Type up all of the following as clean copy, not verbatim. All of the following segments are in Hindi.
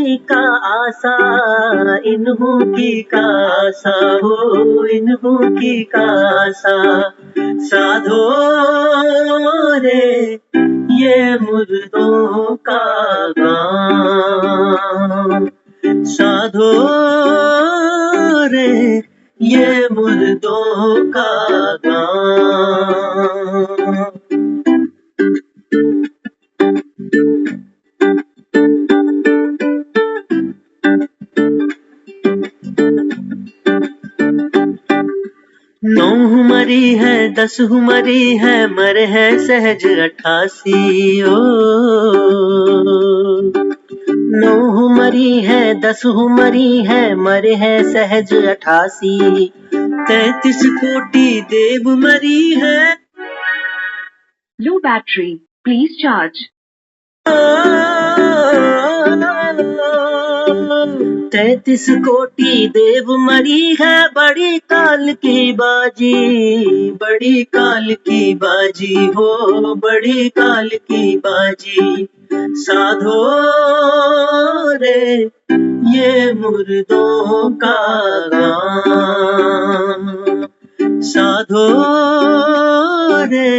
की का आशा, इन्हों की का आशा हो, इन्हों की का आशा। साधो रे ये मुर्दों का गाँव, साधो रे ये मुर्दों का गाँव। नौ मरी है 10 मरी है, मरे है सहज 88 ओ। 9 मरी है 10 मरी है, मरे है सहज 88। 33 कोटि देव मरी है। Low battery, please charge. 33 कोटि देव मरी है, बड़ी काल की बाजी, बड़ी काल की बाजी हो, बड़ी काल की बाजी। साधो रे ये मुर्दों का गाँव, साधो रे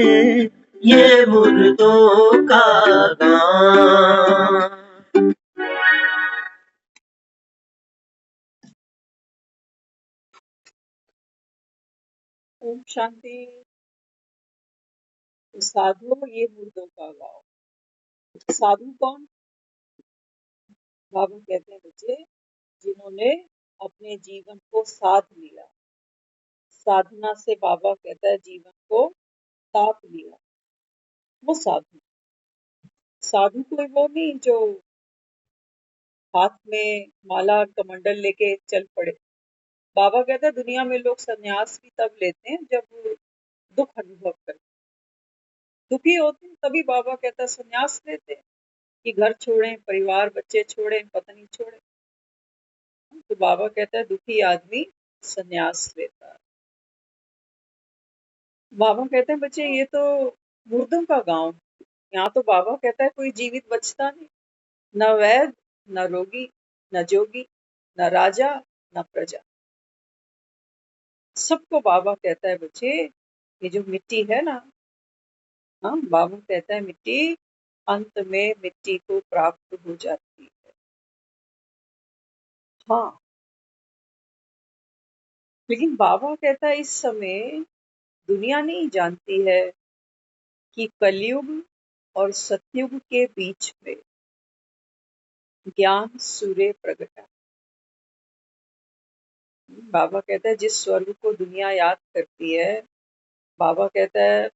ये मुर्दों का गाँव। ओम शांति। साधु ये मुर्दों का गाँव। साधु कौन? बाबा कहते हैं बच्चे, जिन्होंने अपने जीवन को साध लिया। साधना से बाबा कहता है जीवन को ताप लिया, वो साधु। साधु कोई वो नहीं जो हाथ में माला और कमंडल लेके चल पड़े। बाबा कहता है दुनिया में लोग संन्यास भी तब लेते हैं जब वो दुख अनुभव करते, दुखी होते हैं, तभी बाबा कहता है संन्यास लेते हैं कि घर छोड़ें, परिवार बच्चे छोड़ें, पत्नी छोड़ें। तो बाबा कहता है दुखी आदमी संन्यास लेता है। बाबा कहते हैं बच्चे ये तो मुर्दों का गांव। यहाँ तो बाबा कहता है कोई जीवित बचता नहीं, न वैद, न रोगी, न जोगी, न राजा, न प्रजा। सबको बाबा कहता है बच्चे ये जो मिट्टी है ना, हाँ, बाबा कहता है मिट्टी अंत में मिट्टी को प्राप्त हो जाती है। हाँ, लेकिन बाबा कहता है इस समय दुनिया नहीं जानती है कि कलयुग और सतयुग के बीच में ज्ञान सूर्य प्रगटा। बाबा कहता है जिस स्वर्ग को दुनिया याद करती है, बाबा कहता है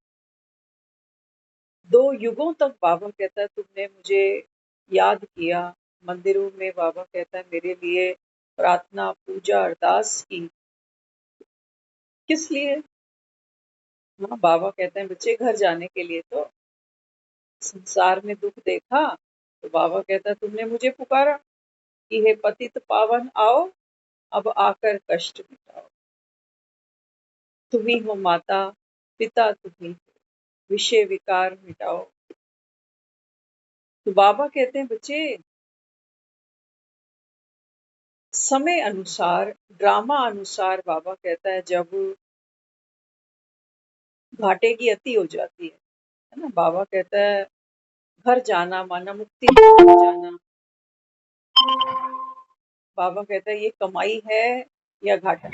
2 युगों तक बाबा कहता है तुमने मुझे याद किया। मंदिरों में बाबा कहता है मेरे लिए प्रार्थना, पूजा, अरदास की। किस लिए? हाँ, बाबा कहते हैं बच्चे घर जाने के लिए। तो संसार में दुख देखा तो बाबा कहता है तुमने मुझे पुकारा कि हे पतित पावन आओ, अब आकर कष्ट मिटाओ। तुम्ही हो माता पिता, तुम्ही हो विषय विकार मिटाओ। तो बाबा कहते हैं बच्चे समय अनुसार, ड्रामा अनुसार बाबा कहता है जब घाटे की अति हो जाती है ना, बाबा कहता है घर जाना माना मुक्ति जाना। बाबा कहता है ये कमाई है या घाटा।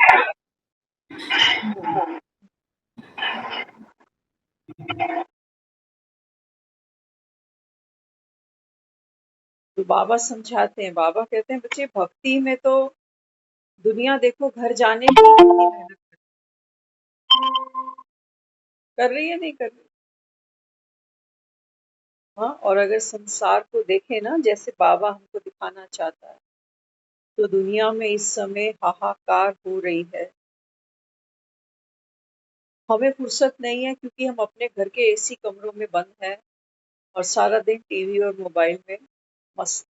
तो बाबा समझाते हैं, बाबा कहते हैं बच्चे भक्ति में तो दुनिया देखो घर जाने की कितनी मेहनत कर रही है, नहीं कर रही। हाँ, और अगर संसार को देखें ना जैसे बाबा हमको दिखाना चाहता है, तो दुनिया में इस समय हाहाकार हो रही है। हमें फुर्सत नहीं है क्योंकि हम अपने घर के एसी कमरों में बंद हैं और सारा दिन टीवी और मोबाइल में मस्त।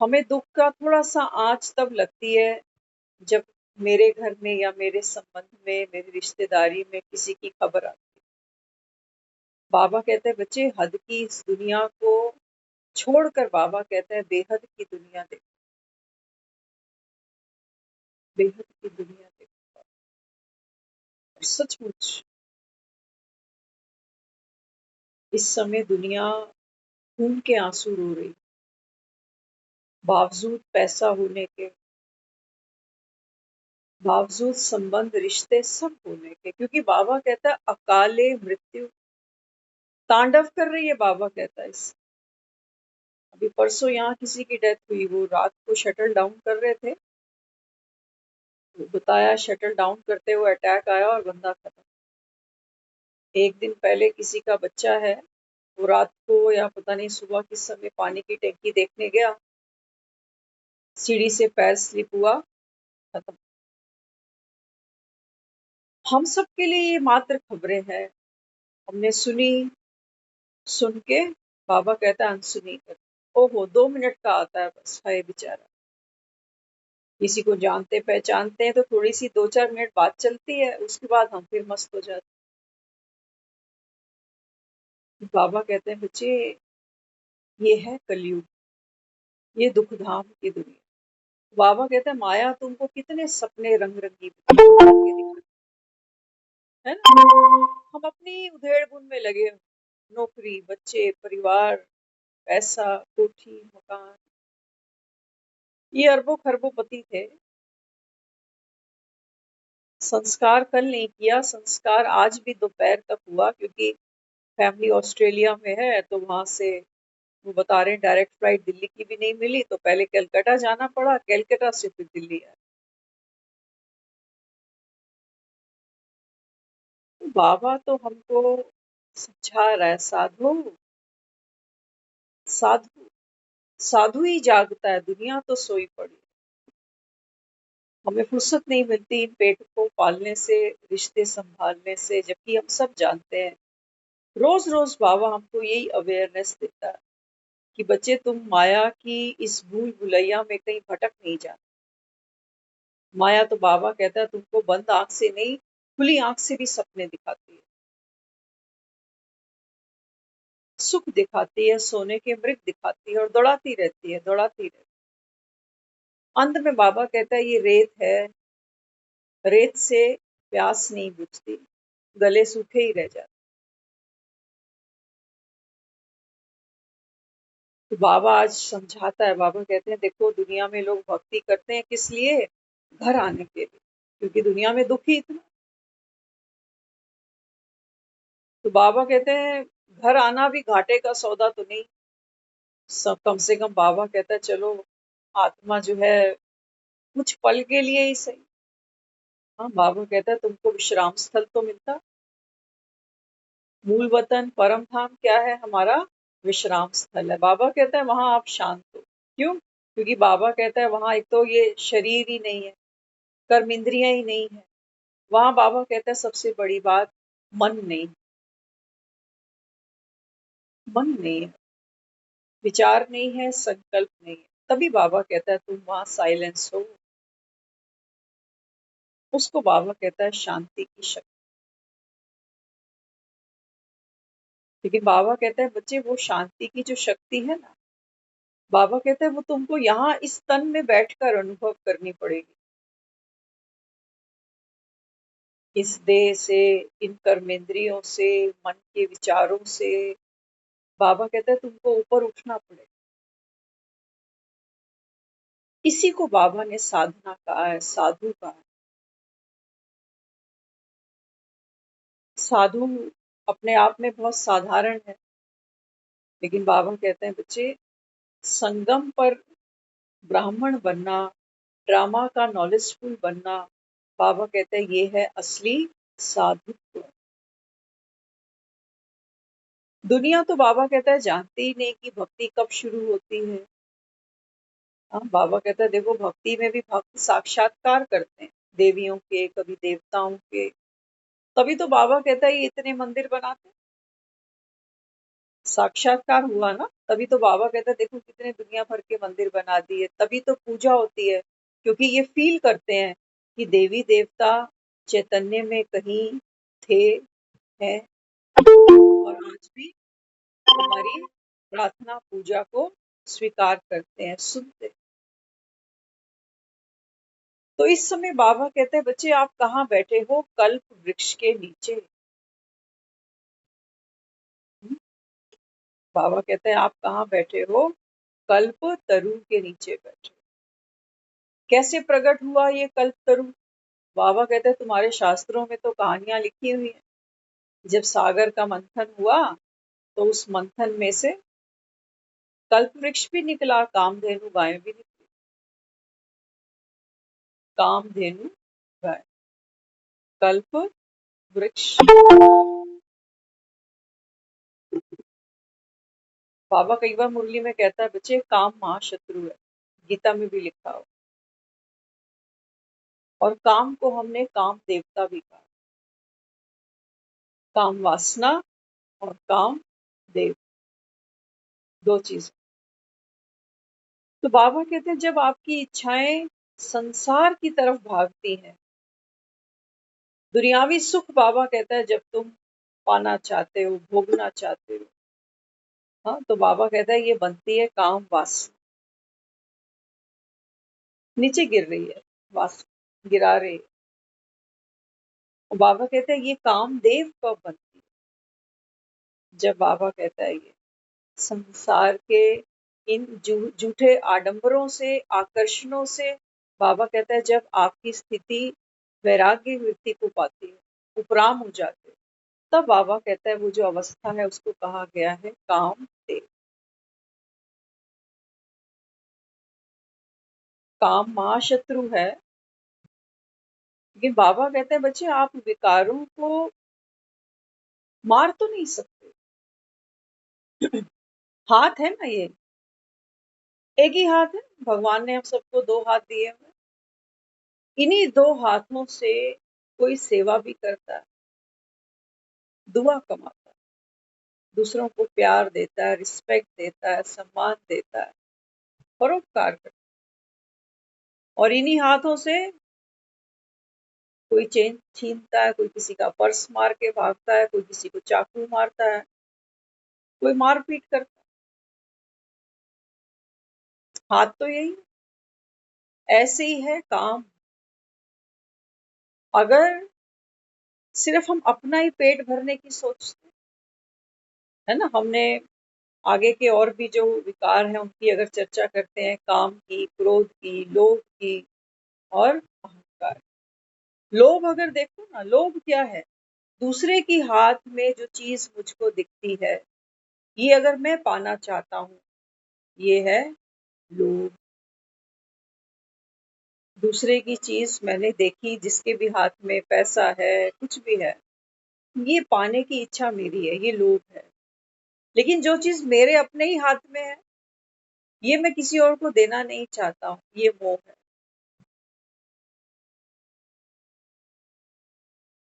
हमें दुख का थोड़ा सा आंच तब लगती है जब मेरे घर में या मेरे संबंध में, मेरी रिश्तेदारी में किसी की खबर आती है। बाबा कहते हैं बच्चे हद की इस दुनिया को छोड़कर बाबा कहते हैं बेहद की दुनिया देखो, बेहद की दुनिया देखो। और सचमुच इस समय दुनिया खून के आंसू रो रही, बावजूद पैसा होने के, बावजूद संबंध रिश्ते सब होने के, क्योंकि बाबा कहता है अकाले मृत्यु तांडव कर रही है। बाबा कहता है इस अभी परसों यहाँ किसी की डेथ हुई, वो रात को शटल डाउन कर रहे थे, वो बताया शटल डाउन करते हुए अटैक आया और बंदा खत्म। एक दिन पहले किसी का बच्चा है, वो रात को या पता नहीं सुबह किस समय पानी की टंकी देखने गया, सीढ़ी से पैर स्लिप हुआ, खत्म। हम सब के लिए ये मात्र खबरें हैं, हमने सुनी, सुन के बाबा कहता है अनसुनी कर। ओहो 2 मिनट का आता है बस, हाय बेचारा। किसी को जानते पहचानते हैं तो थोड़ी सी 2-4 मिनट बात चलती है, उसके बाद हम फिर मस्त हो जाते हैं। बाबा कहते हैं बच्चे ये है कलयुग, ये दुख धाम की दुनिया। बाबा कहते हैं माया तुमको कितने सपने रंग रंगी दिखाती है ना, हम अपनी उधेड़ बुन में लगे, नौकरी, बच्चे, परिवार, पैसा, कोठी, मकान। ये अरबों खरबों पति थे, संस्कार कल नहीं किया, संस्कार आज भी दोपहर तक हुआ, क्योंकि फैमिली ऑस्ट्रेलिया में है, तो वहां से वो बता रहे हैं डायरेक्ट फ्लाइट दिल्ली की भी नहीं मिली, तो पहले कलकत्ता जाना पड़ा, कलकत्ता से फिर दिल्ली आया। तो बाबा तो हमको समझा रहा है साधु, साधु, साधु ही जागता है, दुनिया तो सोई पड़ी। हमें फुर्सत नहीं मिलती इन पेट को पालने से, रिश्ते संभालने से, जबकि हम सब जानते हैं। रोज रोज बाबा हमको यही अवेयरनेस देता है कि बच्चे तुम माया की इस भूल भुलैया में कहीं भटक नहीं जाना। माया तो बाबा कहता है तुमको बंद आंख से नहीं, खुली आंख से भी सपने दिखाती है, सुख दिखाती है, सोने के मृग दिखाती है, और दौड़ाती रहती है, दौड़ाती रहती है। अंत में बाबा कहता है ये रेत है, रेत से प्यास नहीं बुझती, गले सूखे ही रह जाते। तो बाबा आज समझाता है, बाबा कहते हैं देखो दुनिया में लोग भक्ति करते हैं किस लिए, घर आने के लिए, क्योंकि दुनिया में दुख ही इतना। तो बाबा कहते हैं घर आना भी घाटे का सौदा तो नहीं, सब कम से कम बाबा कहता है चलो आत्मा जो है कुछ पल के लिए ही सही। हाँ बाबा कहता है तुमको विश्राम स्थल तो मिलता, मूल वतन परम धाम क्या है हमारा, विश्राम स्थल है। बाबा कहता है वहां आप शांत हो, क्यों, क्योंकि बाबा कहता है वहां एक तो ये शरीर ही नहीं है, कर्म इंद्रियां ही नहीं है, वहां बाबा कहता है सबसे बड़ी बात मन नहीं, मन नहीं है, विचार नहीं है, संकल्प नहीं है। तभी बाबा कहता है तुम वहां साइलेंस हो, उसको बाबा कहता है शांति की शक्ति। लेकिन बाबा कहता है बच्चे वो शांति की जो शक्ति है ना, बाबा कहते हैं वो तुमको यहाँ इस तन में बैठकर अनुभव करनी पड़ेगी, इस देह से, इन कर्मेंद्रियों से, मन के विचारों से। बाबा कहता है तुमको ऊपर उठना पड़ेगा। इसी को बाबा ने साधना कहा है, साधु कहा है। साधु अपने आप में बहुत साधारण है, लेकिन बाबा कहते हैं बच्चे संगम पर ब्राह्मण बनना, ड्रामा का नॉलेजफुल बनना, बाबा कहते हैं ये है असली साधुत्व। दुनिया तो बाबा कहता है जानती ही नहीं कि भक्ति कब शुरू होती है। हाँ बाबा कहता है देखो भक्ति में भी भक्त साक्षात्कार करते हैं, देवियों के, कभी देवताओं के। तभी तो बाबा कहता है ये इतने मंदिर बनाते हैं, साक्षात्कार हुआ ना, तभी तो बाबा कहता है देखो कितने दुनिया भर के मंदिर बना दिए, तभी तो पूजा होती है, क्योंकि ये फील करते हैं कि देवी देवता चैतन्य में कहीं थे, हैं, और आज भी हमारी प्रार्थना पूजा को स्वीकार करते हैं, सुनते हैं। तो इस समय बाबा कहते हैं, बच्चे आप कहाँ बैठे हो? कल्प वृक्ष के नीचे। बाबा कहते हैं, आप कहाँ बैठे हो? कल्प तरु के नीचे बैठे। कैसे प्रकट हुआ ये कल्प तरु? बाबा कहते हैं, तुम्हारे शास्त्रों में तो कहानियां लिखी हुई हैं। जब सागर का मंथन हुआ तो उस मंथन में से कल्प वृक्ष भी निकला, कामधेनु गाय भी निकली। कामधेनु गाय, कल्प वृक्ष। बाबा कई बार मुरली में कहता है, बच्चे काम महाशत्रु है, गीता में भी लिखा हो। और काम को हमने काम देवता भी कहा, काम वासना और काम देव, दो चीज। तो बाबा कहते हैं, जब आपकी इच्छाएं संसार की तरफ भागती हैं, दुनियावी सुख, बाबा कहता है जब तुम पाना चाहते हो, भोगना चाहते हो, हाँ, तो बाबा कहता है ये बनती है काम वासना, नीचे गिर रही है, वासना गिरा रही है। और बाबा कहते हैं ये कामदेव कब बनती है? जब बाबा कहता है ये संसार के इन झूठे आडंबरों से, आकर्षणों से, बाबा कहता है जब आपकी स्थिति वैराग्य वृत्ति को पाती है, उपराम हो जाते हैं, तब बाबा कहता है वो जो अवस्था है उसको कहा गया है काम देव। काम महाशत्रु है, लेकिन बाबा कहते हैं बच्चे आप विकारों को मार तो नहीं सकते। हाथ है ना, ये एक ही हाथ है, भगवान ने हम सबको दो हाथ दिए हुए। इन्हीं दो हाथों से कोई सेवा भी करता है, दुआ कमाता है, दूसरों को प्यार देता है, रिस्पेक्ट देता है, सम्मान देता है, परोपकार करता है। और इन्हीं हाथों से कोई चेन छीनता है, कोई किसी का पर्स मार के भागता है, कोई किसी को चाकू मारता है, कोई मारपीट करता है। हाथ तो यही है। ऐसे ही है काम। अगर सिर्फ हम अपना ही पेट भरने की सोचते है ना, हमने आगे के और भी जो विकार हैं उनकी अगर चर्चा करते हैं, काम की, क्रोध की, लोभ की और अहंकार। लोभ अगर देखो ना, लोभ क्या है? दूसरे की हाथ में जो चीज मुझको दिखती है, ये अगर मैं पाना चाहता हूँ, ये है लोभ। दूसरे की चीज मैंने देखी, जिसके भी हाथ में पैसा है, कुछ भी है, ये पाने की इच्छा मेरी है, ये लोभ है। लेकिन जो चीज मेरे अपने ही हाथ में है, ये मैं किसी और को देना नहीं चाहता हूँ, ये मोह है।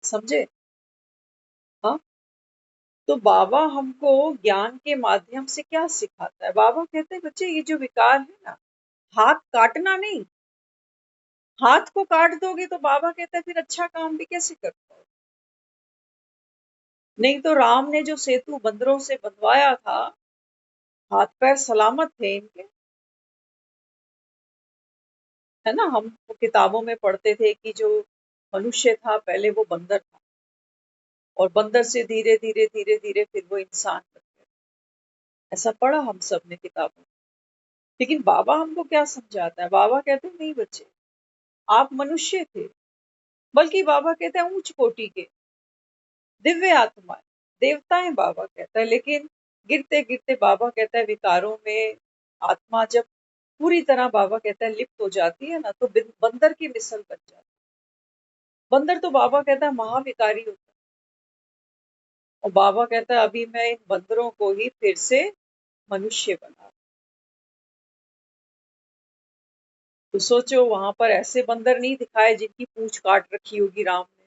समझे? हाँ। तो बाबा हमको ज्ञान के माध्यम से क्या सिखाता है? बाबा कहते हैं बच्चे ये जो विकार है ना, हाथ काटना नहीं। हाथ को काट दोगे तो बाबा कहता है फिर अच्छा काम भी कैसे कर पाओगे? नहीं तो राम ने जो सेतु बंदरों से बंधवाया था, हाथ पैर सलामत थे इनके, है ना। हम किताबों में पढ़ते थे कि जो मनुष्य था पहले वो बंदर था, और बंदर से धीरे धीरे धीरे धीरे फिर वो इंसान बन गया। ऐसा पढ़ा हम सब ने किताबों में। लेकिन बाबा हमको क्या समझाता है? बाबा कहते हैं नहीं बच्चे, आप मनुष्य थे, बल्कि बाबा कहते हैं उच्च कोटि के दिव्य आत्माएं, देवताएं, बाबा कहता है। लेकिन गिरते गिरते बाबा कहता है विकारों में आत्मा जब पूरी तरह, बाबा कहता है, लिप्त हो जाती है ना, तो बंदर की मिसल बन जाती है। बंदर तो बाबा कहता है महाविकारी होता है। और बाबा कहता है अभी मैं इन बंदरों को ही फिर से मनुष्य बना। तो सोचो वहां पर ऐसे बंदर नहीं दिखाए जिनकी पूंछ काट रखी होगी राम ने,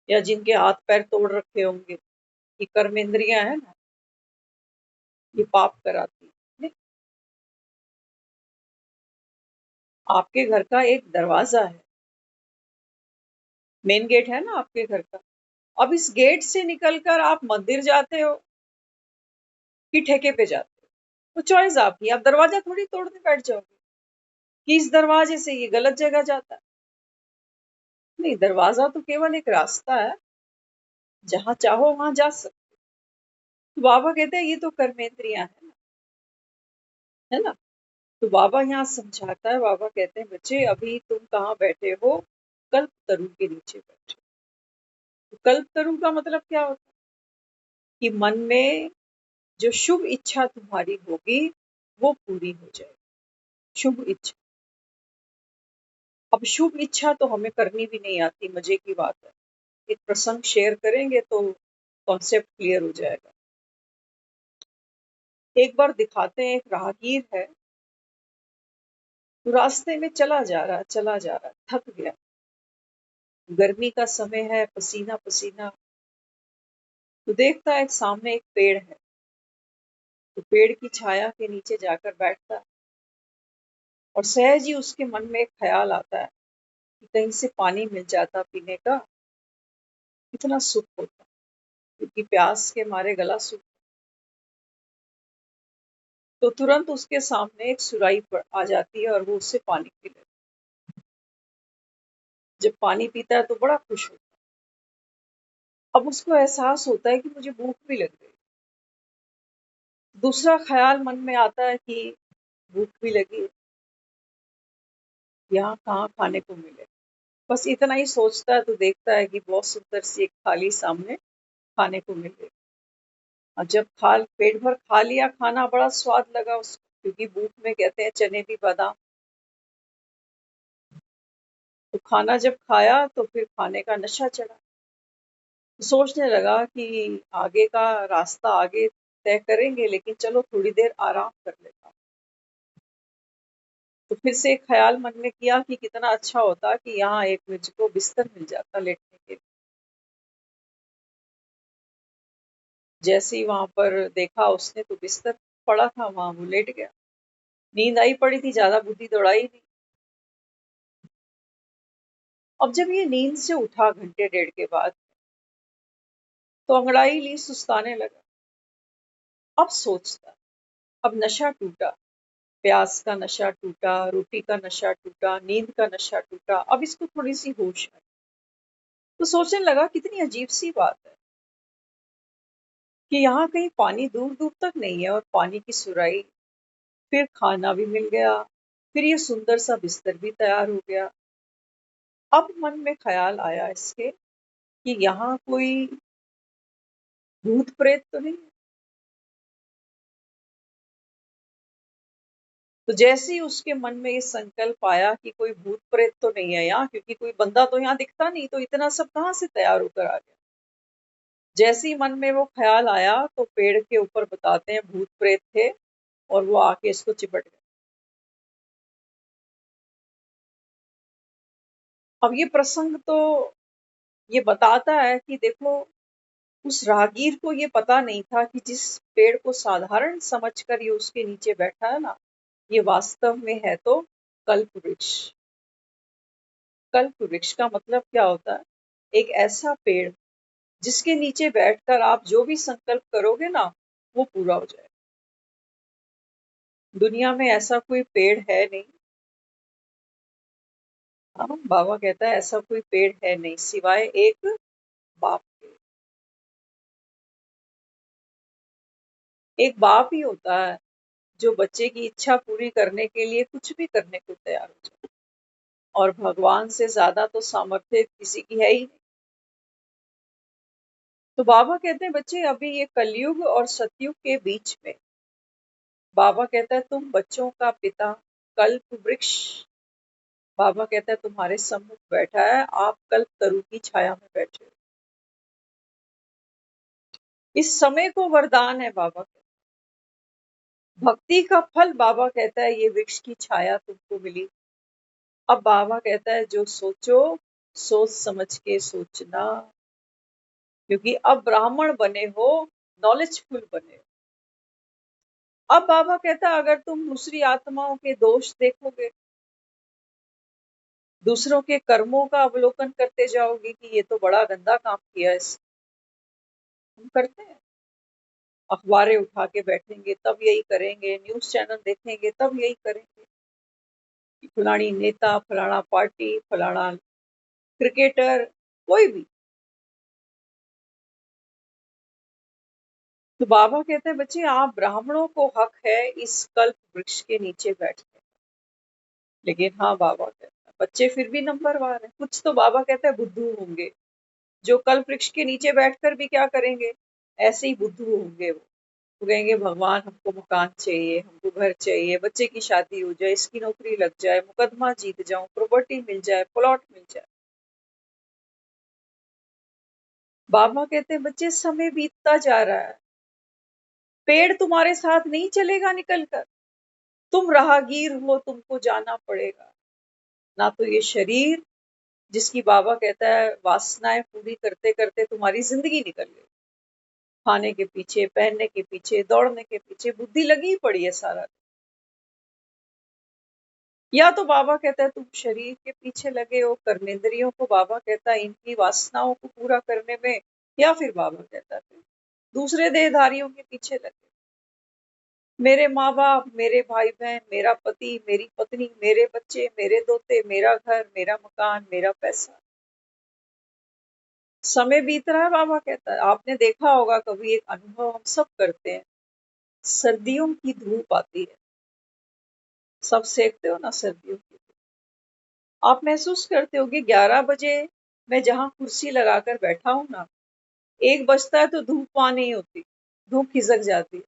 या जिनके हाथ पैर तोड़ रखे होंगे। ये कर्मेंद्रियां है ना, ये पाप कराती है। आपके घर का एक दरवाजा है, मेन गेट है ना आपके घर का। अब इस गेट से निकलकर आप मंदिर जाते हो कि ठेके पे जाते हो? तो चॉइस आपकी, आप दरवाजा थोड़ी तोड़ने बैठ जाओगे कि इस दरवाजे से ये गलत जगह जाता है। नहीं, दरवाजा तो केवल एक रास्ता है, जहां चाहो वहां जा सकते। तो बाबा कहते हैं ये तो कर्मेंद्रियां है ना। तो बाबा यहाँ समझाता है, बाबा कहते हैं बच्चे अभी तुम कहाँ बैठे हो, कल्प तरु के नीचे बैठे हो। तो कल्प तरु का मतलब क्या होता है कि मन में जो शुभ इच्छा तुम्हारी होगी वो पूरी हो जाएगी। शुभ इच्छा, अब शुभ इच्छा तो हमें करनी भी नहीं आती, मजे की बात है। एक प्रसंग शेयर करेंगे तो कॉन्सेप्ट क्लियर हो जाएगा। एक बार दिखाते हैं, एक राहगीर है, तो रास्ते में चला जा रहा, थक गया, गर्मी का समय है, पसीना पसीना। तो देखता है सामने एक पेड़ है, तो पेड़ की छाया के नीचे जाकर बैठता है और सहज ही उसके मन में एक ख्याल आता है कि कहीं से पानी मिल जाता पीने का, कितना सुख होता, क्योंकि प्यास के मारे गला सूख। तो तुरंत उसके सामने एक सुराही आ जाती है और वो उससे पानी पी लेता है। जब पानी पीता है तो बड़ा खुश होता है। अब उसको एहसास होता है कि मुझे भूख भी लग गई। दूसरा ख्याल मन में आता है कि भूख भी लगी, यहाँ कहाँ खाने को मिले। बस इतना ही सोचता है तो देखता है कि बहुत सुंदर सी एक थाली सामने खाने को मिल गई। और जब पेट भर खा लिया खाना, बड़ा स्वाद लगा उसको, क्योंकि भूख में कहते हैं चने भी बादाम। तो खाना जब खाया तो फिर खाने का नशा चढ़ा। तो सोचने लगा कि आगे का रास्ता आगे तय करेंगे, लेकिन चलो थोड़ी देर आराम कर लेता। तो फिर से एक ख्याल मन में किया कि कितना अच्छा होता कि यहाँ एक मुझको बिस्तर मिल जाता लेटने के लिए। जैसे ही वहां पर देखा उसने तो बिस्तर पड़ा था, वहां वो लेट गया। नींद आई पड़ी थी, ज्यादा बुद्धि दौड़ाई नहीं। अब जब ये नींद से उठा घंटे डेढ़ के बाद, तो अंगड़ाई ली, सुस्ताने लगा। अब सोचता, अब नशा टूटा, प्यास का नशा टूटा, रोटी का नशा टूटा, नींद का नशा टूटा। अब इसको थोड़ी सी होश आई। तो सोचने लगा कितनी अजीब सी बात है कि यहाँ कहीं पानी दूर दूर तक नहीं है और पानी की सुराही, फिर खाना भी मिल गया, फिर ये सुंदर सा बिस्तर भी तैयार हो गया। अब मन में ख्याल आया इसके कि यहाँ कोई भूत प्रेत तो नहीं है। तो जैसे ही उसके मन में ये संकल्प आया कि कोई भूत प्रेत तो नहीं है यहाँ, क्योंकि कोई बंदा तो यहाँ दिखता नहीं, तो इतना सब कहाँ से तैयार होकर आ गया। जैसे ही मन में वो ख्याल आया तो पेड़ के ऊपर बताते हैं भूत प्रेत थे और वो आके इसको चिपट गए। अब ये प्रसंग तो ये बताता है कि देखो, उस राहगीर को ये पता नहीं था कि जिस पेड़ को साधारण समझकर ये उसके नीचे बैठा है ना, ये वास्तव में है तो कल्प वृक्ष। कल्प वृक्ष का मतलब क्या होता है? एक ऐसा पेड़ जिसके नीचे बैठकर आप जो भी संकल्प करोगे ना, वो पूरा हो जाए। दुनिया में ऐसा कोई पेड़ है नहीं। हाँ, बाबा कहता है ऐसा कोई पेड़ है नहीं सिवाय एक बाप के। एक बाप ही होता है जो बच्चे की इच्छा पूरी करने के लिए कुछ भी करने को तैयार हो जाए, और भगवान से ज्यादा तो सामर्थ्य किसी की है ही नहीं। तो बाबा कहते हैं बच्चे अभी ये कलयुग और सतयुग के बीच में, बाबा कहता है तुम बच्चों का पिता कल्प वृक्ष, बाबा कहता है तुम्हारे सम्मुख बैठा है, आप कल्प तरु की छाया में बैठे हो। इस समय को वरदान है बाबा कहता है। भक्ति का फल बाबा कहता है ये वृक्ष की छाया तुमको मिली। अब बाबा कहता है जो सोचो सोच समझ के सोचना, क्योंकि अब ब्राह्मण बने हो, नॉलेजफुल बने हो। अब बाबा कहता है अगर तुम दूसरी आत्माओं के दोष देखोगे, दूसरों के कर्मों का अवलोकन करते जाओगे कि ये तो बड़ा गंदा काम किया है, हम करते हैं। अखबारें उठा के बैठेंगे तब यही करेंगे, न्यूज चैनल देखेंगे तब यही करेंगे कि फलानी नेता, फलाना पार्टी, फलाना क्रिकेटर, कोई भी। तो बाबा कहते हैं बच्चे आप ब्राह्मणों को हक है इस कल्प वृक्ष के नीचे बैठने, लेकिन हाँ बाबा कहते हैं बच्चे फिर भी नंबरवार हैं। कुछ तो बाबा कहते हैं बुद्धू होंगे जो कल्प वृक्ष के नीचे बैठकर भी क्या करेंगे, ऐसे ही बुद्धू होंगे। वो कहेंगे भगवान हमको मकान चाहिए, हमको घर चाहिए, बच्चे की शादी हो जाए, इसकी नौकरी लग जाए, मुकदमा जीत जाऊं, प्रॉपर्टी मिल जाए, प्लॉट मिल जाए। बाबा कहते हैं बच्चे समय बीतता जा रहा है, पेड़ तुम्हारे साथ नहीं चलेगा निकल कर, तुम राहगीर हो, तुमको जाना पड़ेगा। ना तो ये शरीर जिसकी बाबा कहता है वासनाएं पूरी करते करते तुम्हारी जिंदगी निकल गई, खाने के पीछे, पहनने के पीछे, दौड़ने के पीछे बुद्धि लगी ही पड़ी है सारा दिन। या तो बाबा कहता है तुम शरीर के पीछे लगे हो, कर्मेंद्रियों को बाबा कहता है इनकी वासनाओं को पूरा करने में, या फिर बाबा कहता है फिर दूसरे देहधारियों के पीछे लगे, मेरे माँ बाप, मेरे भाई बहन, मेरा पति, मेरी पत्नी, मेरे बच्चे, मेरे दोते, मेरा घर, मेरा मकान, मेरा पैसा। समय बीत रहा है, बाबा कहता है। आपने देखा होगा कभी, एक अनुभव हम सब करते हैं, सर्दियों की धूप आती है, सब सेकते हो ना सर्दियों की धूप। आप महसूस करते हो कि 11 बजे मैं जहां कुर्सी लगाकर बैठा हूं ना, 1 बजता है तो धूप वहां नहीं होती, धूप खिसक जाती है।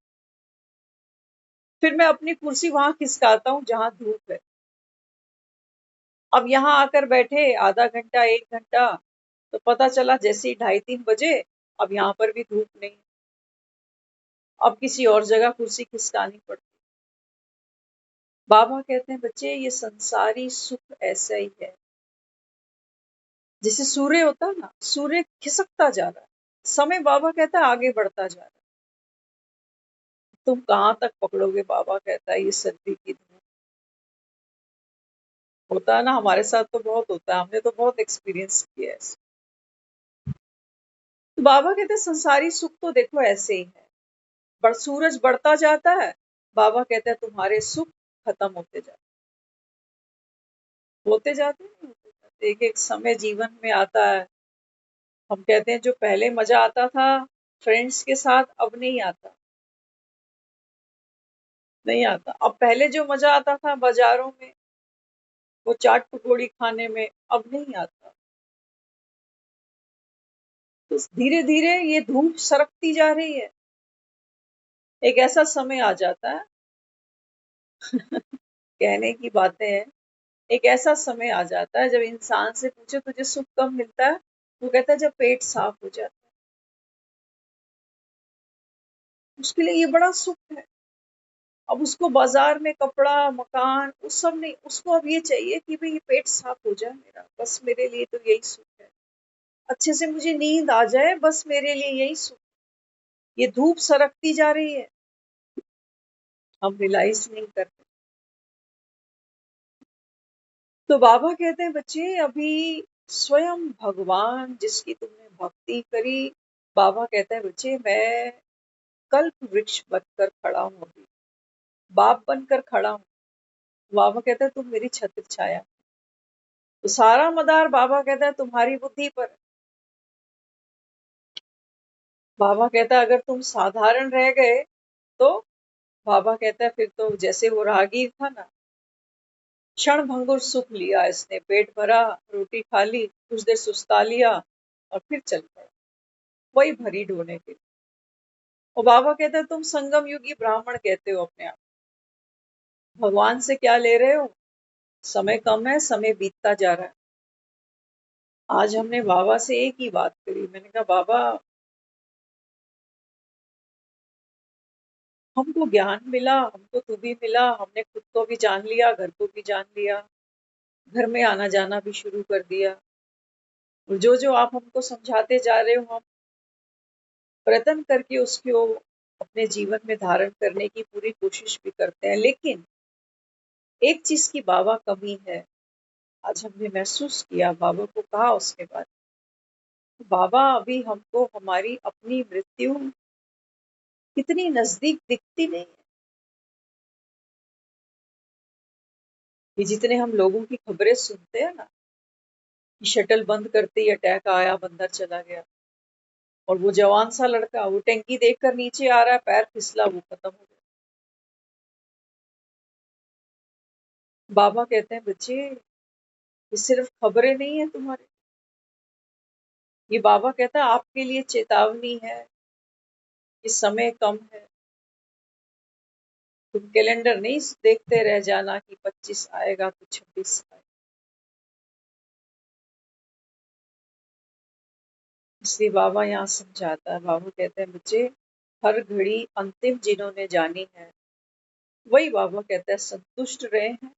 फिर मैं अपनी कुर्सी वहां खिसकाता हूँ जहां धूप है। अब यहाँ आकर बैठे आधा घंटा 1 घंटा, तो पता चला जैसे ही 2:30-3 बजे, अब यहाँ पर भी धूप नहीं, अब किसी और जगह कुर्सी खिसकानी पड़ती। बाबा कहते हैं बच्चे ये संसारी सुख ऐसा ही है, जैसे सूर्य होता है ना, सूर्य खिसकता जा रहा है, समय बाबा कहता है आगे बढ़ता जा रहा है, तुम कहाँ तक पकड़ोगे। बाबा कहता है ये सर्दी की धूप, होता है ना हमारे साथ तो बहुत होता है, हमने तो बहुत एक्सपीरियंस किया है। तो बाबा कहते हैं संसारी सुख तो देखो ऐसे ही है, सूरज बढ़ता जाता है, बाबा कहते हैं तुम्हारे सुख खत्म होते जाते हैं, होते जाते। एक एक समय जीवन में आता है, हम कहते हैं जो पहले मजा आता था फ्रेंड्स के साथ, अब नहीं आता, नहीं आता। अब पहले जो मजा आता था बाजारों में वो चाट पकौड़ी खाने में, अब नहीं आता। तो धीरे धीरे ये धूप सरकती जा रही है, एक ऐसा समय आ जाता है कहने की बातें हैं, एक ऐसा समय आ जाता है जब इंसान से पूछे तुझे सुख कब मिलता है, वो कहता है जब पेट साफ हो जाता है, उसके लिए ये बड़ा सुख है। अब उसको बाजार में कपड़ा, मकान, उस सब नहीं, उसको अब ये चाहिए कि भाई ये पेट साफ हो जाए मेरा, बस मेरे लिए तो यही सुख है। अच्छे से मुझे नींद आ जाए, बस मेरे लिए यही सुख। ये धूप सरकती जा रही है, हम रियलाइज नहीं करते। तो बाबा कहते हैं बच्चे अभी स्वयं भगवान जिसकी तुमने भक्ति करी, बाबा कहता है बच्चे मैं कल्प वृक्ष बनकर खड़ा हूँ, अभी बाप बनकर खड़ा हूँ। बाबा कहता है तुम मेरी छत्र छाया। तो सारा मदार बाबा कहता है तुम्हारी बुद्धि पर। बाबा कहता है अगर तुम साधारण रह गए तो, बाबा कहता है फिर तो जैसे वो राहगीर था ना, क्षण भंगुर सुख लिया इसने, पेट भरा, रोटी खा ली, कुछ देर सुस्ता लिया और फिर चल पड़ा वही भरी ढोने के लिए। और बाबा कहता है तुम संगम युगी ब्राह्मण कहते हो अपने आप, भगवान से क्या ले रहे हो, समय कम है, समय बीतता जा रहा है। आज हमने बाबा से एक ही बात करी, मैंने कहा बाबा हमको ज्ञान मिला, हमको तू भी मिला, हमने खुद को भी जान लिया, घर को भी जान लिया, घर में आना जाना भी शुरू कर दिया, और जो जो आप हमको समझाते जा रहे हो हम प्रयत्न करके उसको अपने जीवन में धारण करने की पूरी कोशिश भी करते हैं। लेकिन एक चीज की बाबा कमी है, आज हमने महसूस किया, बाबा को कहा उसके बाद, बाबा अभी हमको हमारी अपनी मृत्यु कितनी नजदीक दिखती नहीं है। ये जितने हम लोगों की खबरें सुनते हैं ना कि शटल बंद करते ही अटैक आया, बंदर चला गया, और वो जवान सा लड़का वो टंकी देखकर नीचे आ रहा है, पैर फिसला, वो खत्म हो गया। बाबा कहते हैं बच्चे, ये सिर्फ खबरें नहीं है तुम्हारे, ये बाबा कहता है आपके लिए चेतावनी है कि समय कम है। तुम कैलेंडर नहीं देखते रह जाना कि 25 आएगा तो 26 आएगा। इसलिए बाबा यहाँ समझाता है, बाबा कहते हैं बच्चे, हर घड़ी अंतिम जिन्होंने जानी है, वही बाबा कहता है संतुष्ट रहे हैं।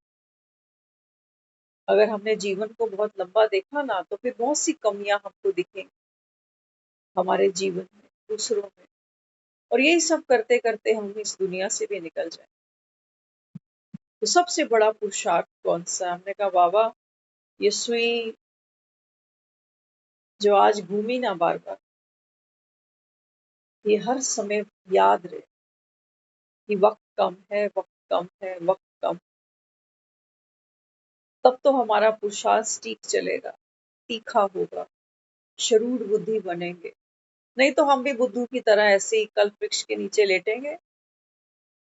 अगर हमने जीवन को बहुत लंबा देखा ना, तो फिर बहुत सी कमियां हमको दिखेंगी हमारे जीवन में, दूसरों में, और यही सब करते करते हम इस दुनिया से भी निकल जाए। तो सबसे बड़ा पुरुषार्थ कौन सा? हमने कहा बाबा, ये सुई जो आज घूमी ना बार बार, ये हर समय याद रहे कि वक्त कम है, वक्त कम है, वक्त कम। तब तो हमारा पुरुषार्थ ठीक चलेगा, तीखा होगा, शरूर बुद्धि बनेंगे। नहीं तो हम भी बुद्धू की तरह ऐसे ही कल्प वृक्ष के नीचे लेटेंगे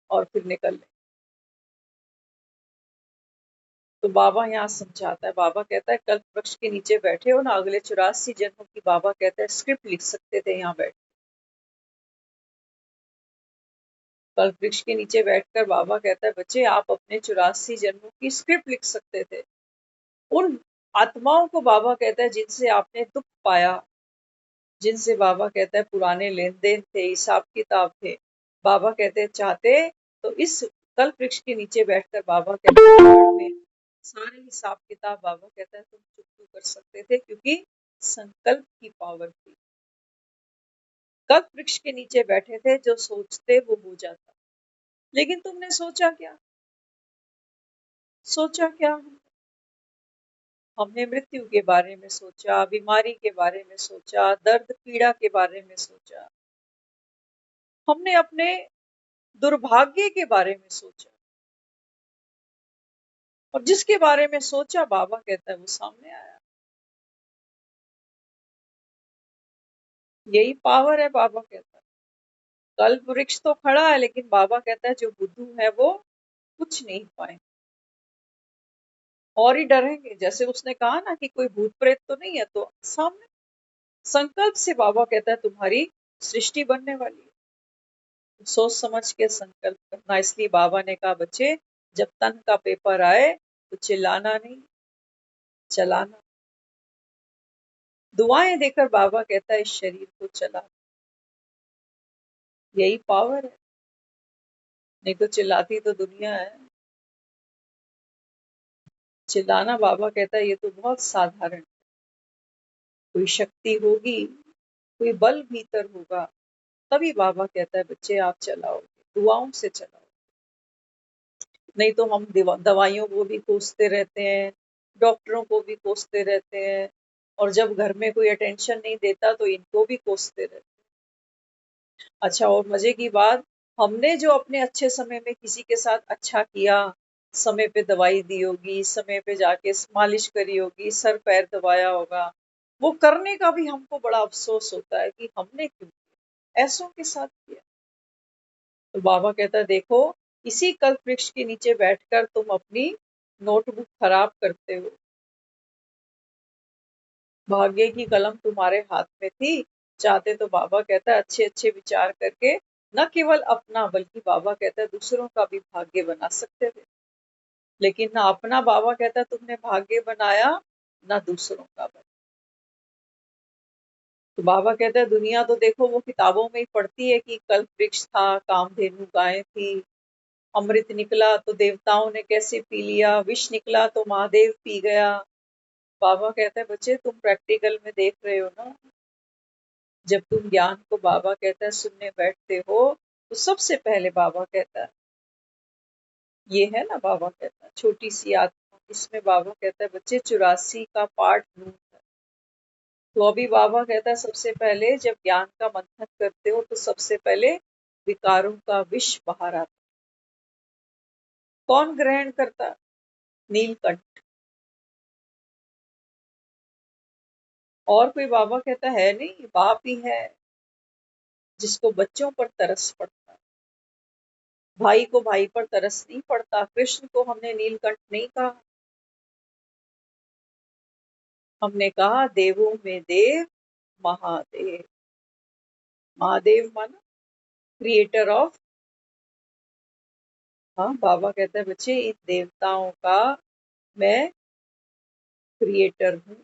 और फिर निकल लेंगे। तो बाबा यहाँ समझाता है, बाबा कहता है कल्प वृक्ष के नीचे बैठे हो ना, अगले 84 जन्मों की बाबा कहता है स्क्रिप्ट लिख सकते थे यहाँ बैठ। कल्प वृक्ष के नीचे बैठकर बाबा कहता है बच्चे, आप अपने 84 जन्मों की स्क्रिप्ट लिख सकते थे। उन आत्माओं को बाबा कहता है जिनसे आपने दुख पाया, जिनसे बाबा कहता है पुराने लेन देन थे, हिसाब किताब थे, बाबा कहते हैं चाहते तो इस कल्प वृक्ष के नीचे बैठकर बाबा कहते हैं में सारे हिसाब किताब बाबा कहता है तुम चुकता कर सकते थे, क्योंकि संकल्प की पावर थी। कल्प वृक्ष के नीचे बैठे थे, जो सोचते वो हो जाता। लेकिन तुमने सोचा क्या? सोचा क्या? हमने मृत्यु के बारे में सोचा, बीमारी के बारे में सोचा, दर्द पीड़ा के बारे में सोचा, हमने अपने दुर्भाग्य के बारे में सोचा, और जिसके बारे में सोचा बाबा कहता है वो सामने आया। यही पावर है, बाबा कहता है। कल्प वृक्ष तो खड़ा है, लेकिन बाबा कहता है जो बुद्धू है वो कुछ नहीं पाए और ही डरेंगे। जैसे उसने कहा ना कि कोई भूत प्रेत तो नहीं है, तो सामने संकल्प से बाबा कहता है तुम्हारी सृष्टि बनने वाली है, सोच समझ के संकल्प करना। इसलिए बाबा ने कहा बच्चे, जब तन का पेपर आए तो चिल्लाना नहीं, चलाना। दुआएं देकर बाबा कहता है इस शरीर को चला। यही पावर है, नहीं तो चिल्लाती तो दुनिया है। चिल्लाना बाबा कहता है ये तो बहुत साधारण है। कोई शक्ति होगी, कोई बल भीतर होगा, तभी बाबा कहता है बच्चे आप चलाओगे, दुआओं से चलाओ। नहीं तो हम दवाइयों को भी कोसते रहते हैं, डॉक्टरों को भी कोसते रहते हैं, और जब घर में कोई अटेंशन नहीं देता तो इनको भी कोसते रहते हैं। अच्छा, और मजे की बात, हमने जो अपने अच्छे समय में किसी के साथ अच्छा किया, समय पे दवाई दी होगी, समय पे जाके मालिश करी होगी, सर पैर दबाया होगा, वो करने का भी हमको बड़ा अफसोस होता है कि हमने क्यों किया, ऐसों के साथ किया। तो बाबा कहता है देखो, इसी कल्प वृक्ष के नीचे बैठकर तुम अपनी नोटबुक खराब करते हो। भाग्य की कलम तुम्हारे हाथ में थी, चाहते तो बाबा कहता है अच्छे अच्छे विचार करके न केवल अपना बल्कि बाबा कहता है दूसरों का भी भाग्य बना सकते थे। लेकिन ना अपना बाबा कहता है तुमने भाग्य बनाया, ना दूसरों का बनाया। तो बाबा कहता है दुनिया तो देखो वो किताबों में ही पढ़ती है कि कल्प वृक्ष था, कामधेनु गायें थी, अमृत निकला तो देवताओं ने कैसे पी लिया, विष निकला तो महादेव पी गया। बाबा कहता है बच्चे तुम प्रैक्टिकल में देख रहे हो ना, जब तुम ज्ञान को बाबा कहता है सुनने बैठते हो, तो सबसे पहले बाबा कहता है ये है ना, बाबा कहता है छोटी सी आत्मा, इसमें बाबा कहता है बच्चे 84 का पार्ट नून है। तो अभी बाबा कहता है सबसे पहले जब ज्ञान का मंथन करते हो तो सबसे पहले विकारों का विष बाहर आता। कौन ग्रहण करता? नीलकंठ। और कोई बाबा कहता है नहीं, बाप ही है जिसको बच्चों पर तरस पड़ता। भाई को भाई पर तरस नहीं पड़ता। कृष्ण को हमने नीलकंठ नहीं कहा, हमने कहा देवों में देव महादेव। महादेव माना क्रिएटर ऑफ। हाँ, बाबा कहता है बच्चे इन देवताओं का मैं क्रिएटर हूँ,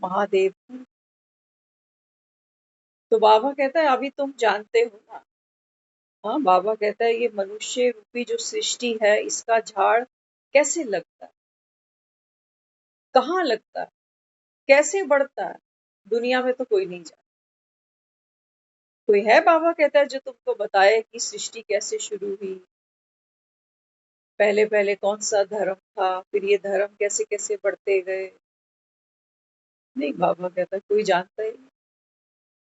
महादेव हूँ। तो बाबा कहता है अभी तुम जानते हो ना। हाँ, बाबा कहता है ये मनुष्य रूपी जो सृष्टि है इसका झाड़ कैसे लगता है, कहाँ लगता है, कैसे बढ़ता है, दुनिया में तो कोई नहीं जानता। कोई है बाबा कहता है जो तुमको बताए कि सृष्टि कैसे शुरू हुई, पहले पहले कौन सा धर्म था, फिर ये धर्म कैसे कैसे बढ़ते गए? नहीं, बाबा कहता है कोई जानता ही नहीं।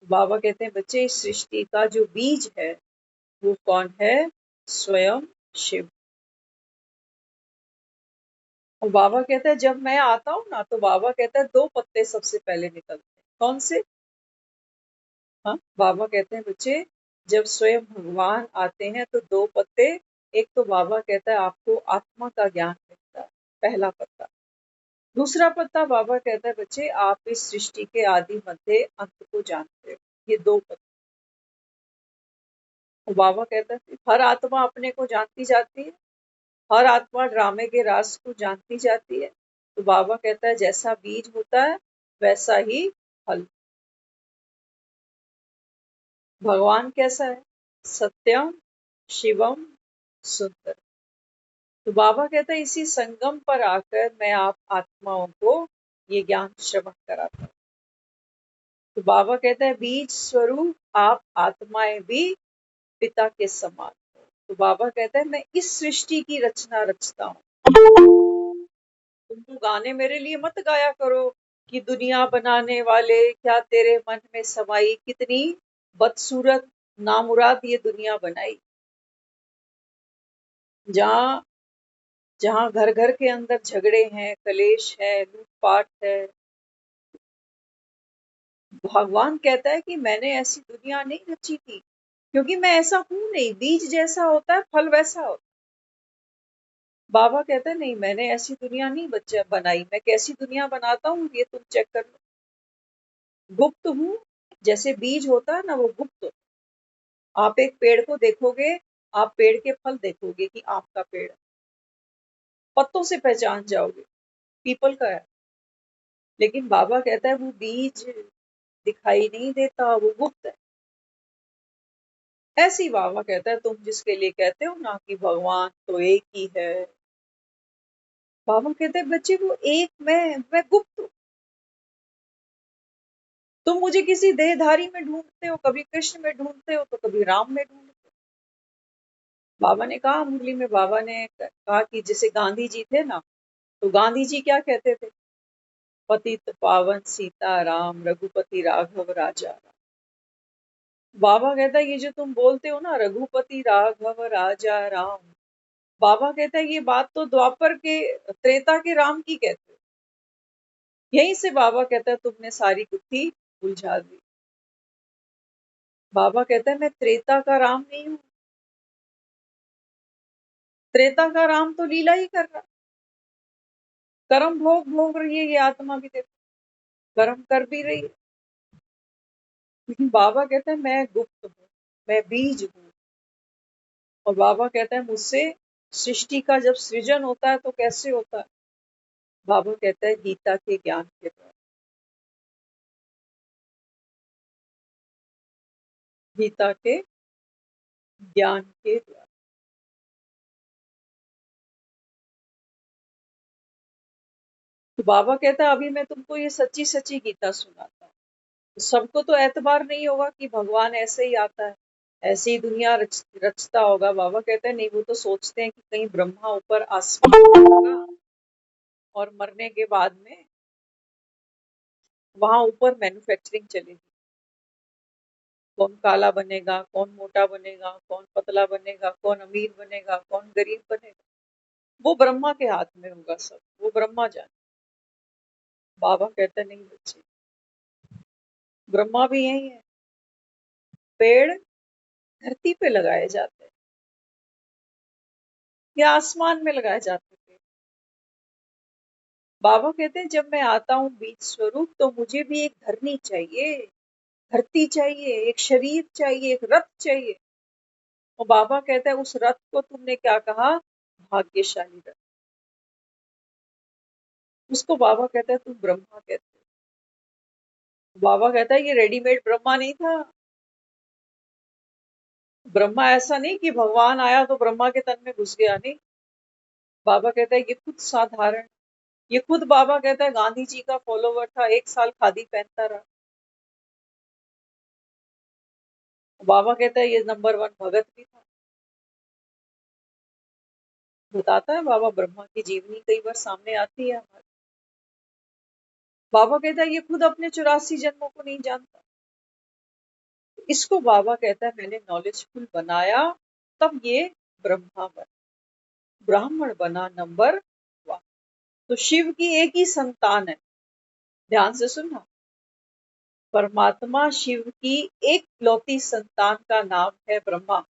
बाबा कहते हैं बच्चे इस सृष्टि का जो बीज है वो कौन है? स्वयं शिव। और बाबा कहता है जब मैं आता हूँ ना तो बाबा कहता है दो पत्ते सबसे पहले निकलते हैं। कौन से? हाँ, बाबा कहते हैं बच्चे जब स्वयं भगवान आते हैं तो दो पत्ते। एक तो बाबा कहता है आपको आत्मा का ज्ञान मिलता है, पहला पत्ता। दूसरा पत्ता बाबा कहता है बच्चे आप इस सृष्टि के आदि मध्य अंत को जानते हो। ये दो पत्ते। और बाबा कहता है हर आत्मा अपने को जानती जाती है, हर आत्मा ड्रामे के राज को जानती जाती है। तो बाबा कहता है जैसा बीज होता है वैसा ही फल। भगवान कैसा है? सत्यम शिवम सुंदर। तो बाबा कहता है इसी संगम पर आकर मैं आप आत्माओं को ये ज्ञान श्रवण कराता हूँ। तो बाबा कहता है बीज स्वरूप आप आत्माएं भी पिता के समान हो। तो बाबा कहता है मैं इस सृष्टि की रचना रचता हूँ। तुम तो गाने मेरे लिए मत गाया करो कि दुनिया बनाने वाले क्या तेरे मन में समाई, कितनी बदसूरत नामुराद ये दुनिया बनाई, जहाँ जहाँ घर घर के अंदर झगड़े हैं, कलेश है, लूटपाट है। भगवान कहता है कि मैंने ऐसी दुनिया नहीं रची थी, क्योंकि मैं ऐसा हूं नहीं। बीज जैसा होता है फल वैसा होता है। बाबा कहता है नहीं, मैंने ऐसी दुनिया नहीं बच्चा बनाई। मैं कैसी दुनिया बनाता हूँ ये तुम चेक कर लो। गुप्त हूँ, जैसे बीज होता है ना वो गुप्त होता है। आप एक पेड़ को देखोगे, आप पेड़ के फल देखोगे कि आम का पेड़ है, पत्तों से पहचान जाओगे पीपल का है। लेकिन बाबा कहता है वो बीज दिखाई नहीं देता, वो गुप्त है। ऐसे ही बाबा कहता है तुम जिसके लिए कहते हो ना कि भगवान तो एक ही है, बाबा कहते हैं बच्चे वो एक मैं गुप्त हूँ। तुम मुझे किसी देहधारी में ढूंढते हो, कभी कृष्ण में ढूंढते हो तो कभी राम में ढूंढते हो। बाबा ने कहा मुरली में, बाबा ने कहा कि जैसे गांधी जी थे ना, तो गांधी जी क्या कहते थे? पतित पावन सीता राम रघुपति राघव राजा राम। बाबा कहता है ये जो तुम बोलते हो ना रघुपति राघव राजा राम, बाबा कहता है ये बात तो द्वापर के त्रेता के राम की कहते हो। यहीं से बाबा कहता है तुमने सारी गुत्थी उलझा दी। बाबा कहता है मैं त्रेता का राम नहीं हूं। त्रेता का राम तो लीला ही कर रहा, कर्म भोग भोग रही है ये आत्मा भी, देखो कर्म कर भी रही है। लेकिन बाबा कहते हैं मैं गुप्त हूँ, मैं बीज हूँ। और बाबा कहता है मुझसे सृष्टि का जब सृजन होता है तो कैसे होता है? बाबा कहता है गीता के ज्ञान के द्वारा। गीता के ज्ञान के द्वारा। तो बाबा कहता है अभी मैं तुमको ये सच्ची सच्ची गीता सुनाता हूँ। तो सबको तो एतबार नहीं होगा कि भगवान ऐसे ही आता है, ऐसे ही दुनिया रचता होगा। बाबा कहते हैं नहीं, वो तो सोचते हैं कि कहीं ब्रह्मा ऊपर आसमान में होगा और मरने के बाद में वहां ऊपर मैन्युफैक्चरिंग चलेगी। कौन काला बनेगा, कौन मोटा बनेगा, कौन पतला बनेगा, कौन अमीर बनेगा, कौन गरीब बनेगा, वो ब्रह्मा के हाथ में होगा सब, वो ब्रह्मा जाने। बाबा कहते नहीं बच्चे, ब्रह्मा भी यही है। पेड़ धरती पे लगाए जाते हैं या आसमान में लगाए जाते थे। बाबा कहते हैं जब मैं आता हूँ बीज स्वरूप तो मुझे भी एक धरनी चाहिए, धरती चाहिए, एक शरीर चाहिए, एक रथ चाहिए। और बाबा कहता है उस रथ को तुमने क्या कहा, भाग्यशाली रथ। उसको बाबा कहता है तुम ब्रह्मा कहते हो। बाबा कहता है ये रेडीमेड ब्रह्मा नहीं था। ब्रह्मा ऐसा नहीं कि भगवान आया तो ब्रह्मा के तन में घुस गया, नहीं। बाबा कहता है ये खुद साधारण, ये खुद बाबा कहता है गांधी जी का फॉलोवर था, 1 साल खादी पहनता रहा। बाबा कहता है ये नंबर 1 भगत भी था। बताता है बाबा, ब्रह्मा की जीवनी कई बार सामने आती है हमारे। बाबा कहता है ये खुद अपने 84 जन्मों को नहीं जानता। इसको बाबा कहता है मैंने नॉलेजफुल बनाया, तब ये ब्रह्मा बना, ब्राह्मण बना नंबर 1। तो शिव की एक ही संतान है, ध्यान से सुनना। परमात्मा शिव की एक लौती संतान का नाम है ब्रह्मा,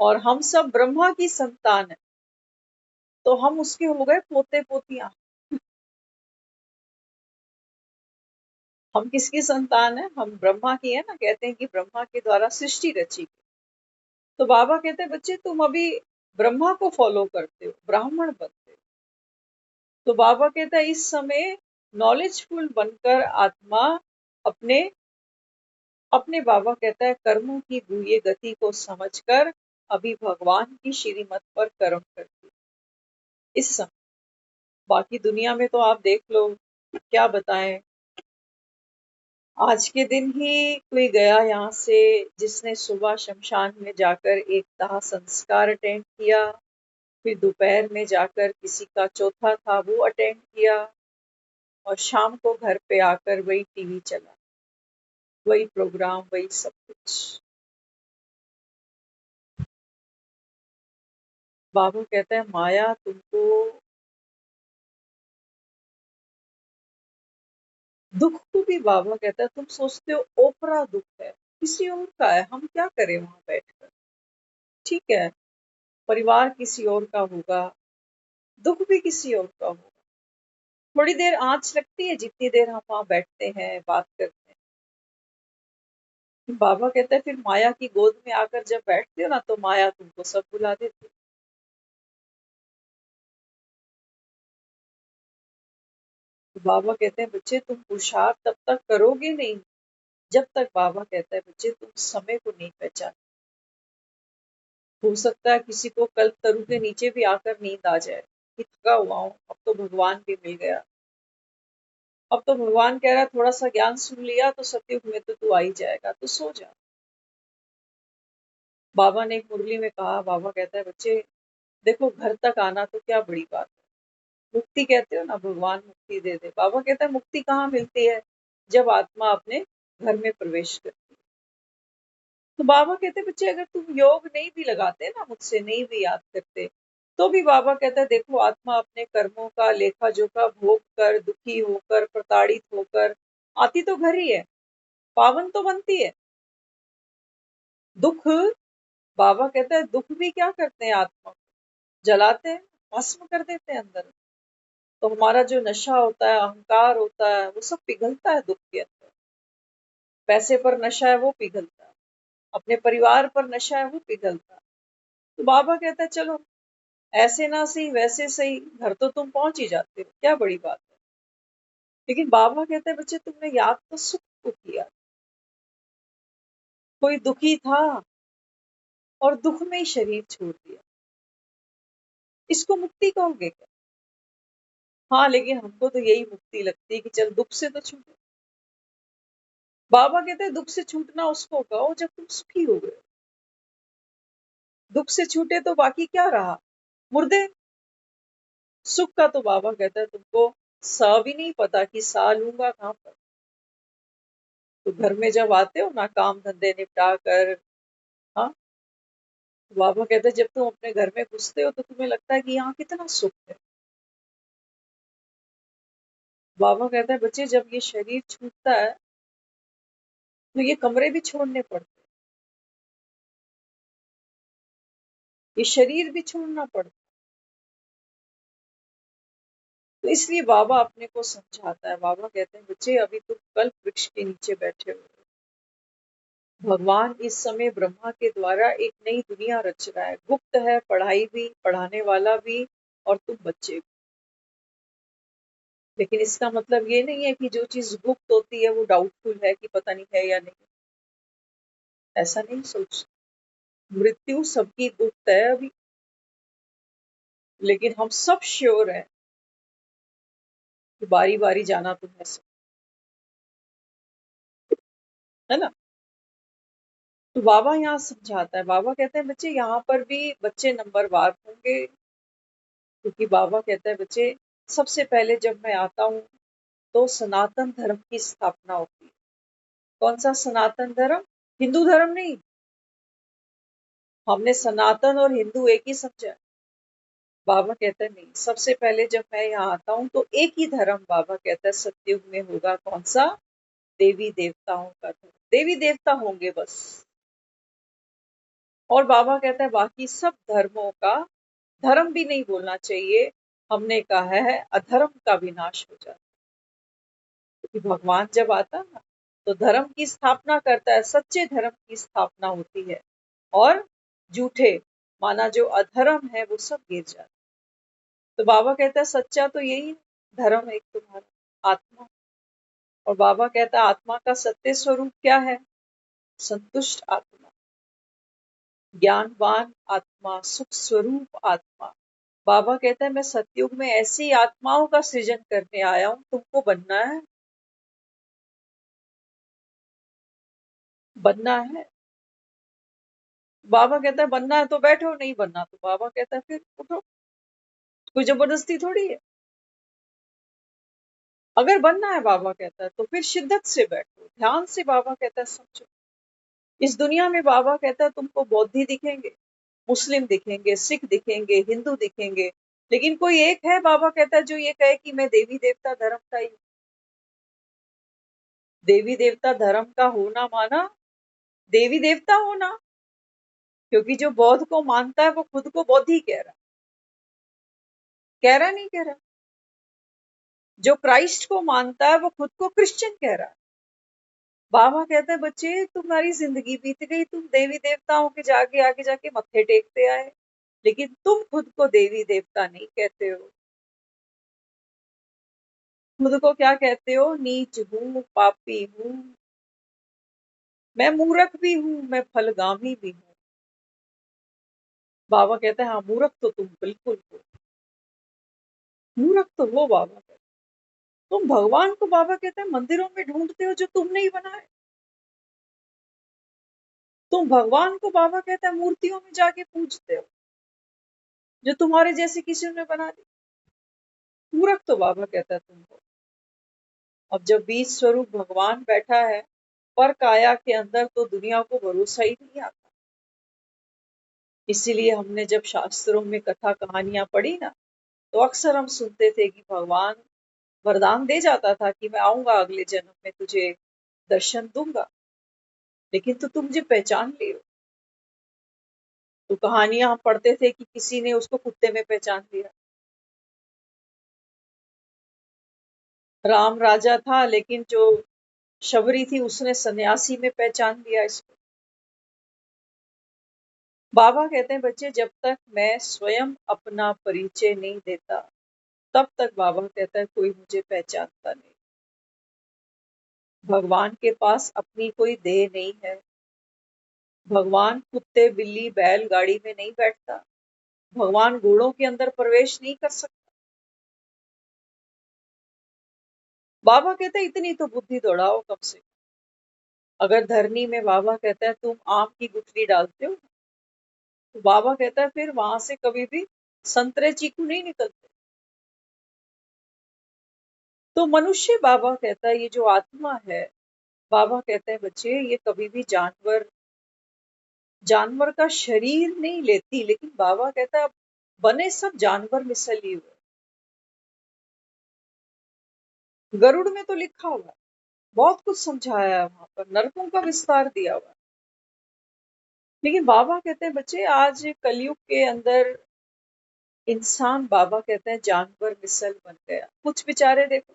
और हम सब ब्रह्मा की संतान है, तो हम उसके हो गए पोते पोतियां। हम किसकी संतान है, हम ब्रह्मा की है ना। कहते हैं कि ब्रह्मा के द्वारा सृष्टि रची गई। तो बाबा कहते हैं बच्चे तुम अभी ब्रह्मा को फॉलो करते हो, ब्राह्मण बनते हो। तो बाबा कहता है इस समय नॉलेजफुल बनकर आत्मा अपने अपने बाबा कहता है कर्मों की गुह्य गति को समझकर अभी भगवान की श्रीमत पर कर्म करती है इस समय। बाकी दुनिया में तो आप देख लो, क्या बताएं। आज के दिन ही कोई गया यहाँ से जिसने सुबह शमशान में जाकर एक दाह संस्कार अटेंड किया, फिर दोपहर में जाकर किसी का चौथा था वो अटेंड किया, और शाम को घर पे आकर वही टीवी चला, वही प्रोग्राम, वही सब कुछ। बाबू कहता है माया तुमको, दुख को भी बाबा कहता है तुम सोचते हो ओपरा दुख है, किसी और का है, हम क्या करें वहां बैठकर। ठीक है, परिवार किसी और का होगा, दुख भी किसी और का होगा। थोड़ी देर आंच लगती है जितनी देर हम वहां बैठते हैं, बात करते हैं। बाबा कहता है फिर माया की गोद में आकर जब बैठते हो ना तो माया तुमको सब भुला देती है। तो बाबा कहते हैं बच्चे तुम पुरुषार्थ तब तक करोगे नहीं जब तक, बाबा कहता है बच्चे तुम समय को नहीं पहचान। हो सकता है किसी को कल तरु के नीचे भी आकर नींद आ जाए कि थका हुआ हूं, अब तो भगवान भी मिल गया, अब तो भगवान कह रहा है थोड़ा सा ज्ञान सुन लिया तो सतयुग में तो तू आ ही जाएगा, तो सो जा। बाबा ने एक मुरली में कहा, बाबा कहता है बच्चे देखो घर तक आना तो क्या बड़ी बात है, मुक्ति कहते हो ना, भगवान मुक्ति दे दे। बाबा कहता है मुक्ति कहाँ मिलती है, जब आत्मा अपने घर में प्रवेश करती है। तो बाबा कहते हैं बच्चे अगर तुम योग नहीं भी लगाते ना, मुझसे नहीं भी याद करते, तो भी बाबा कहता है देखो आत्मा अपने कर्मों का लेखा जोखा भोग कर, दुखी होकर, प्रताड़ित होकर आती तो घर ही है, पावन तो बनती है। दुख, बाबा कहता है दुख भी क्या करते हैं, आत्मा को जलाते हैं, भस्म कर देते हैं अंदर। तो हमारा जो नशा होता है, अहंकार होता है, वो सब पिघलता है दुख के अंदर। पैसे पर नशा है वो पिघलता है, अपने परिवार पर नशा है वो पिघलता है। तो बाबा कहता है चलो ऐसे ना सही वैसे सही घर तो तुम पहुंच ही जाते हो, क्या बड़ी बात है। लेकिन बाबा कहते हैं बच्चे तुमने याद तो सुख को किया, कोई दुखी था और दुख में ही शरीर छोड़ दिया, इसको मुक्ति कहोगे क्या। हाँ लेकिन हमको तो यही मुक्ति लगती है कि चल दुख से तो छूटे। बाबा कहते हैं दुख से छूटना उसको कहो जब तुम सुखी हो गए। दुख से छूटे तो बाकी क्या रहा, मुर्दे। सुख का तो बाबा कहता है तुमको सा भी नहीं पता कि सा लूंगा कहां पर। तो घर में जब आते हो ना काम धंधे निपटा कर, हाँ, तो बाबा कहते हैं जब तुम अपने घर में घुसते हो तो तुम्हें लगता है कि यहाँ कितना सुख है। बाबा कहता है बच्चे जब ये शरीर छूटता है तो ये कमरे भी छोड़ने पड़ते हैं, ये शरीर भी छोड़ना पड़ता है। तो इसलिए बाबा अपने को समझाता है। बाबा कहते हैं बच्चे अभी तुम कल्प वृक्ष के नीचे बैठे हो, भगवान इस समय ब्रह्मा के द्वारा एक नई दुनिया रच रहा है। गुप्त है, पढ़ाई भी, पढ़ाने वाला भी, और तुम बच्चे भी। लेकिन इसका मतलब ये नहीं है कि जो चीज गुप्त होती है वो डाउटफुल है कि पता नहीं है या नहीं। ऐसा नहीं सोच। मृत्यु सबकी गुप्त है अभी, लेकिन हम सब श्योर हैं कि बारी बारी जाना तुम्हें सब, है ना। तो बाबा यहाँ समझाता है। बाबा कहते हैं बच्चे यहाँ पर भी बच्चे नंबरवार होंगे, क्योंकि बाबा कहता है बच्चे सबसे पहले जब मैं आता हूँ तो सनातन धर्म की स्थापना होती है। कौन सा सनातन धर्म? हिंदू धर्म नहीं। हमने सनातन और हिंदू एक ही समझा है। बाबा कहता है नहीं, सबसे पहले जब मैं यहाँ आता हूँ तो एक ही धर्म बाबा कहता है सत्युग में होगा। कौन सा? देवी देवताओं का धर्म। देवी देवता होंगे बस। और बाबा कहता है बाकी सब धर्मों का धर्म भी नहीं बोलना चाहिए, हमने कहा है अधर्म का विनाश हो जाता है। क्योंकि भगवान जब आता है ना तो धर्म की स्थापना करता है, सच्चे धर्म की स्थापना होती है, और झूठे माना जो अधर्म है वो सब गिर जाता है। तो बाबा कहता है सच्चा तो यही है, धर्म एक तुम्हारा आत्मा। और बाबा कहता है आत्मा का सत्य स्वरूप क्या है? संतुष्ट आत्मा, ज्ञानवान आत्मा, सुख स्वरूप आत्मा। बाबा कहता है मैं सतयुग में ऐसी आत्माओं का सृजन करने आया हूं, तुमको बनना है, बनना है। बाबा कहता है बनना है तो बैठो, नहीं बनना तो बाबा कहता है फिर उठो, कोई जबरदस्ती थोड़ी है। अगर बनना है बाबा कहता है तो फिर शिद्दत से बैठो, ध्यान से। बाबा कहता है समझो। इस दुनिया में बाबा कहता है तुमको बौद्धि दिखेंगे, मुस्लिम दिखेंगे, सिख दिखेंगे, हिंदू दिखेंगे, लेकिन कोई एक है बाबा कहता है जो ये कहे कि मैं देवी देवता धर्म का ही हूं। देवी देवता धर्म का होना माना देवी देवता होना, क्योंकि जो बौद्ध को मानता है वो खुद को बौद्ध ही कह रहा, कह रहा नहीं कह रहा। जो क्राइस्ट को मानता है वो खुद को क्रिश्चियन कह रहा है। बाबा कहता है बच्चे तुम्हारी जिंदगी बीत गई, तुम देवी देवताओं के जाके आगे जाके मत्थे टेकते आए, लेकिन तुम खुद को देवी देवता नहीं कहते हो। खुद को क्या कहते हो? नीच हूँ, पापी हूँ, मैं मूर्ख भी हूँ, मैं फलगामी भी हूँ। बाबा कहता है हाँ मूर्ख तो तुम बिल्कुल हो, मूर्ख तो हो। बाबा कहता है तुम भगवान को, बाबा कहता है मंदिरों में ढूंढते हो जो तुमने ही बनाए। तुम भगवान को, बाबा कहता है मूर्तियों में जाके पूजते हो जो तुम्हारे जैसे किसी ने बना दी। मूर्ख तो बाबा कहता है तुम हो। अब जब बीज स्वरूप भगवान बैठा है पर काया के अंदर, तो दुनिया को भरोसा ही नहीं आता। इसीलिए हमने जब शास्त्रों में कथा कहानियां पढ़ी ना, तो अक्सर हम सुनते थे कि भगवान वरदान दे जाता था कि मैं आऊंगा अगले जन्म में तुझे दर्शन दूंगा, लेकिन तुम मुझे पहचान लियो। तो कहानियां हम पढ़ते थे कि किसी ने उसको कुत्ते में पहचान लिया। राम राजा था, लेकिन जो शबरी थी उसने सन्यासी में पहचान लिया इसको। बाबा कहते हैं बच्चे जब तक मैं स्वयं अपना परिचय नहीं देता, तब तक बाबा कहता है कोई मुझे पहचानता नहीं। भगवान के पास अपनी कोई देह नहीं है। भगवान कुत्ते, बिल्ली, बैल, गाड़ी में नहीं बैठता। भगवान घोड़ों के अंदर प्रवेश नहीं कर सकता। बाबा कहते हैं इतनी तो बुद्धि दौड़ाओ कम से कम। अगर धरनी में बाबा कहता है तुम आम की गुठली डालते हो, तो बाबा कहता है फिर वहां से कभी भी संतरे चीकू नहीं निकलते। तो मनुष्य, बाबा कहता है ये जो आत्मा है, बाबा कहते हैं बच्चे ये कभी भी जानवर का शरीर नहीं लेती, लेकिन बाबा कहता है बने सब जानवर मिसल ही हुए। गरुड़ में तो लिखा हुआ है, बहुत कुछ समझाया है वहां पर, नरकों का विस्तार दिया हुआ है। लेकिन बाबा कहते हैं बच्चे आज कलयुग के अंदर इंसान, बाबा कहते हैं जानवर मिसल बन गया। कुछ बेचारे देखो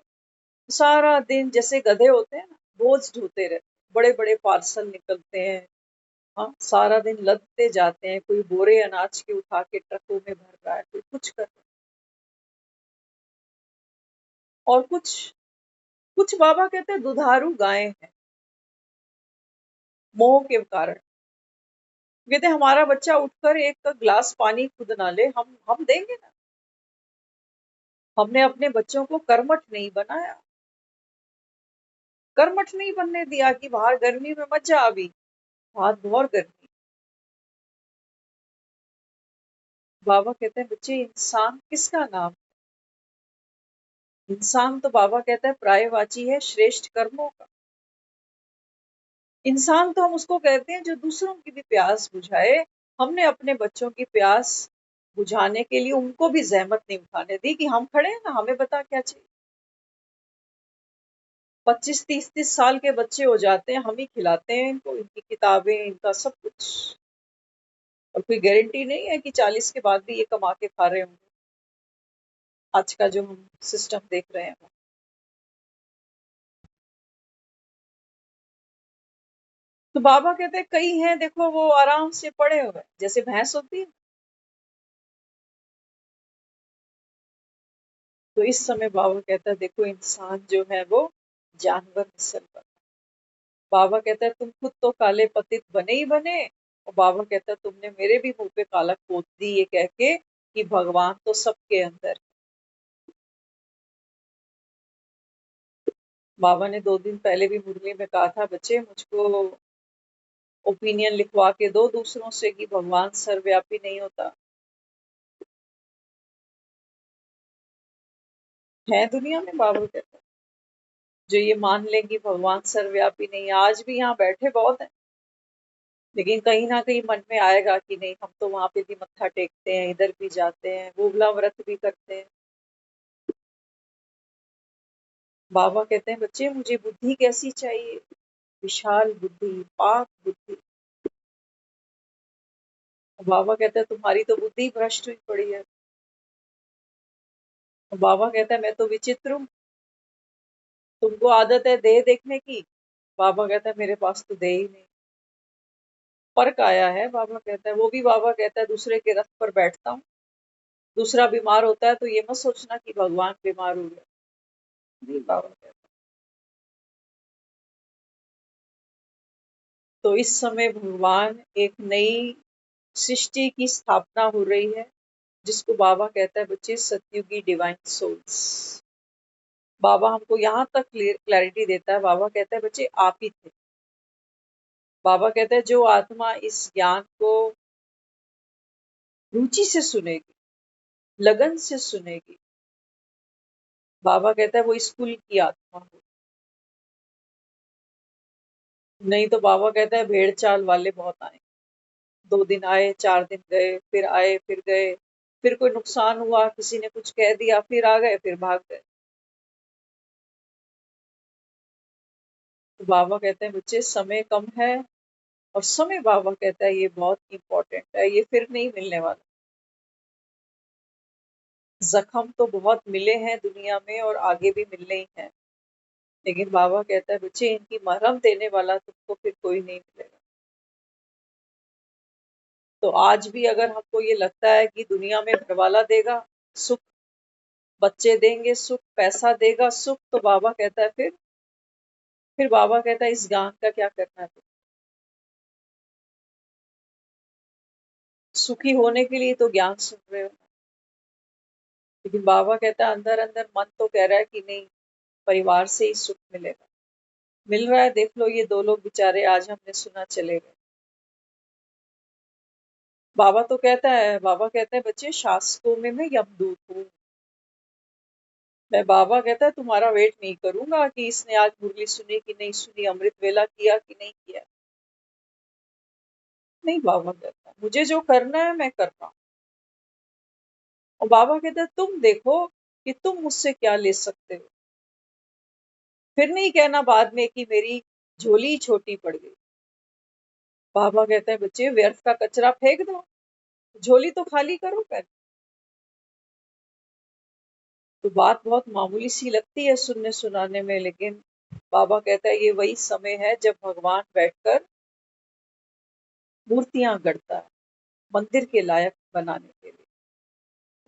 सारा दिन जैसे गधे होते हैं ना, बोझ ढोते रहते, बड़े बड़े पार्सल निकलते हैं। हाँ, सारा दिन लदते जाते हैं, कोई बोरे अनाज के उठा के ट्रकों में भर रहा है, कोई कुछ कर रहा है। और कुछ कुछ बाबा कहते हैं दुधारू गायें हैं, मोह के कारण। कहते हैं, हमारा बच्चा उठकर एक गिलास पानी खुद ना ले, हम देंगे ना। हमने अपने बच्चों को कर्मठ नहीं बनाया, कर्मठ नहीं बनने दिया कि बाहर गर्मी में मत जा, अभी बाहर बहुत गर्मी। बाबा कहते हैं बच्चे इंसान किसका नाम? इंसान तो बाबा कहता है प्रायवाची है श्रेष्ठ कर्मों का। इंसान तो हम उसको कहते हैं जो दूसरों की भी प्यास बुझाए। हमने अपने बच्चों की प्यास बुझाने के लिए उनको भी जहमत नहीं उठाने दी कि हम खड़े हैं ना, हमें बता क्या चाहिए। 25-30 साल के बच्चे हो जाते हैं, हम ही खिलाते हैं इनको, इनकी किताबें, इनका सब कुछ। और कोई गारंटी नहीं है कि 40 के बाद भी ये कमा के खा रहे होंगे। आज का जो हम सिस्टम देख रहे हैं, तो बाबा कहते हैं कई हैं देखो वो आराम से पड़े हुए हैं, जैसे भैंस होती है। तो इस समय बाबा कहता है देखो इंसान जो है वो जानवर मिसल बना। बाबा कहता है तुम खुद तो काले पतित बने ही बने, और बाबा कहता है तुमने मेरे भी मुंह पे काला पोत दी ये कह के कि भगवान तो सबके अंदर है। बाबा ने 2 दिन पहले भी मुरली में कहा था बच्चे मुझको ओपिनियन लिखवा के दो दूसरों से कि भगवान सर्वव्यापी नहीं होता है दुनिया में। बाबा कहता है जो ये मान लेंगे भगवान सर्वव्यापी नहीं है, आज भी यहाँ बैठे बहुत है, लेकिन कहीं ना कहीं मन में आएगा कि नहीं हम तो वहां पे भी मत्था टेकते हैं, इधर भी जाते हैं, वो व्रत भी करते हैं। बाबा कहते हैं बच्चे मुझे बुद्धि कैसी चाहिए? विशाल बुद्धि, पाक बुद्धि। बाबा कहते हैं तुम्हारी तो बुद्धि भ्रष्ट हुई पड़ी है। बाबा कहता है मैं तो विचित्र हूँ, तुमको आदत है देह देखने की, बाबा कहता है मेरे पास तो देह ही नहीं। फर्क आया है। बाबा कहता है, वो भी बाबा कहता है दूसरे के रथ पर बैठता हूँ, दूसरा बीमार होता है तो ये मत सोचना कि भगवान बीमार हो गया। नहीं, बाबा कहता है। तो इस समय भगवान एक नई सृष्टि की स्थापना हो रही है, जिसको बाबा कहता है बच्चे सतयुगी डिवाइन सोल्स। बाबा हमको यहाँ तक क्लैरिटी देता है। बाबा कहता है बच्चे आप ही थे। बाबा कहता है जो आत्मा इस ज्ञान को रुचि से सुनेगी, लगन से सुनेगी, बाबा कहता है वो स्कूल की आत्मा हो। नहीं तो बाबा कहता है भेड़ चाल वाले बहुत आए, 2 दिन आए, 4 दिन गए, फिर आए फिर गए, फिर कोई नुकसान हुआ, किसी ने कुछ कह दिया, फिर आ गए, फिर भाग गए। तो बाबा कहते हैं बच्चे समय कम है, और समय बाबा कहता है ये बहुत इंपॉर्टेंट है, ये फिर नहीं मिलने वाला। जख्म तो बहुत मिले हैं दुनिया में और आगे भी मिलने ही हैं, लेकिन बाबा कहता है बच्चे इनकी मरहम देने वाला तुमको फिर कोई नहीं मिलेगा। तो आज भी अगर हमको ये लगता है कि दुनिया में घरवाला देगा सुख, बच्चे देंगे सुख, पैसा देगा सुख, तो बाबा कहता है फिर बाबा कहता है इस ज्ञान का क्या करना है तुम? सुखी होने के लिए तो ज्ञान सुन रहे हो, लेकिन बाबा कहता है अंदर अंदर मन तो कह रहा है कि नहीं, परिवार से ही सुख मिलेगा। मिल रहा है, देख लो ये 2 लोग बेचारे आज हमने सुना चले गए। बाबा तो कहता है, बाबा कहते हैं बच्चे शास्त्रों में मैं यमदूत हूँ। मैं बाबा कहता है तुम्हारा वेट नहीं करूंगा कि इसने आज मुरली सुनी कि नहीं सुनी, अमृत वेला किया कि नहीं किया। नहीं, बाबा कहता है मुझे जो करना है मैं कर रहा हूँ। और बाबा कहता है तुम देखो कि तुम मुझसे क्या ले सकते हो। फिर नहीं कहना बाद में कि मेरी झोली छोटी पड़ गई। बाबा कहता है बच्चे व्यर्थ का कचरा फेंक दो, झोली तो खाली करो पहले। तो बात बहुत मामूली सी लगती है सुनने सुनाने में, लेकिन बाबा कहता है ये वही समय है जब भगवान बैठकर मूर्तियां गढ़ता है मंदिर के लायक बनाने के लिए।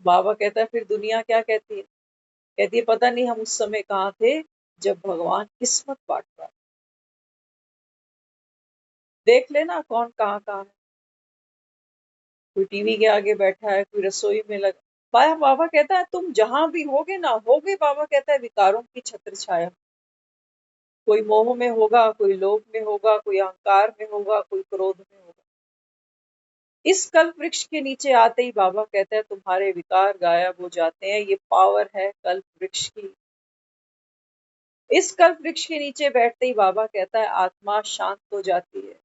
बाबा कहता है फिर दुनिया क्या कहती है? कहती है पता नहीं हम उस समय कहाँ थे जब भगवान किस्मत बांट रहा। देख लेना कौन कहाँ कहाँ है। कोई टीवी के आगे बैठा है, कोई रसोई में लगा। बाबा कहता है तुम जहां भी होगे ना होगे, बाबा कहता है विकारों की छत्र छाया। कोई मोह में होगा, कोई लोभ में होगा, कोई अहंकार में होगा, कोई क्रोध में होगा। इस कल्प वृक्ष के नीचे आते ही बाबा कहता है तुम्हारे विकार गायब हो जाते हैं। ये पावर है कल्प वृक्ष की। इस कल्प वृक्ष के नीचे बैठते ही बाबा कहता है आत्मा शांत हो जाती है।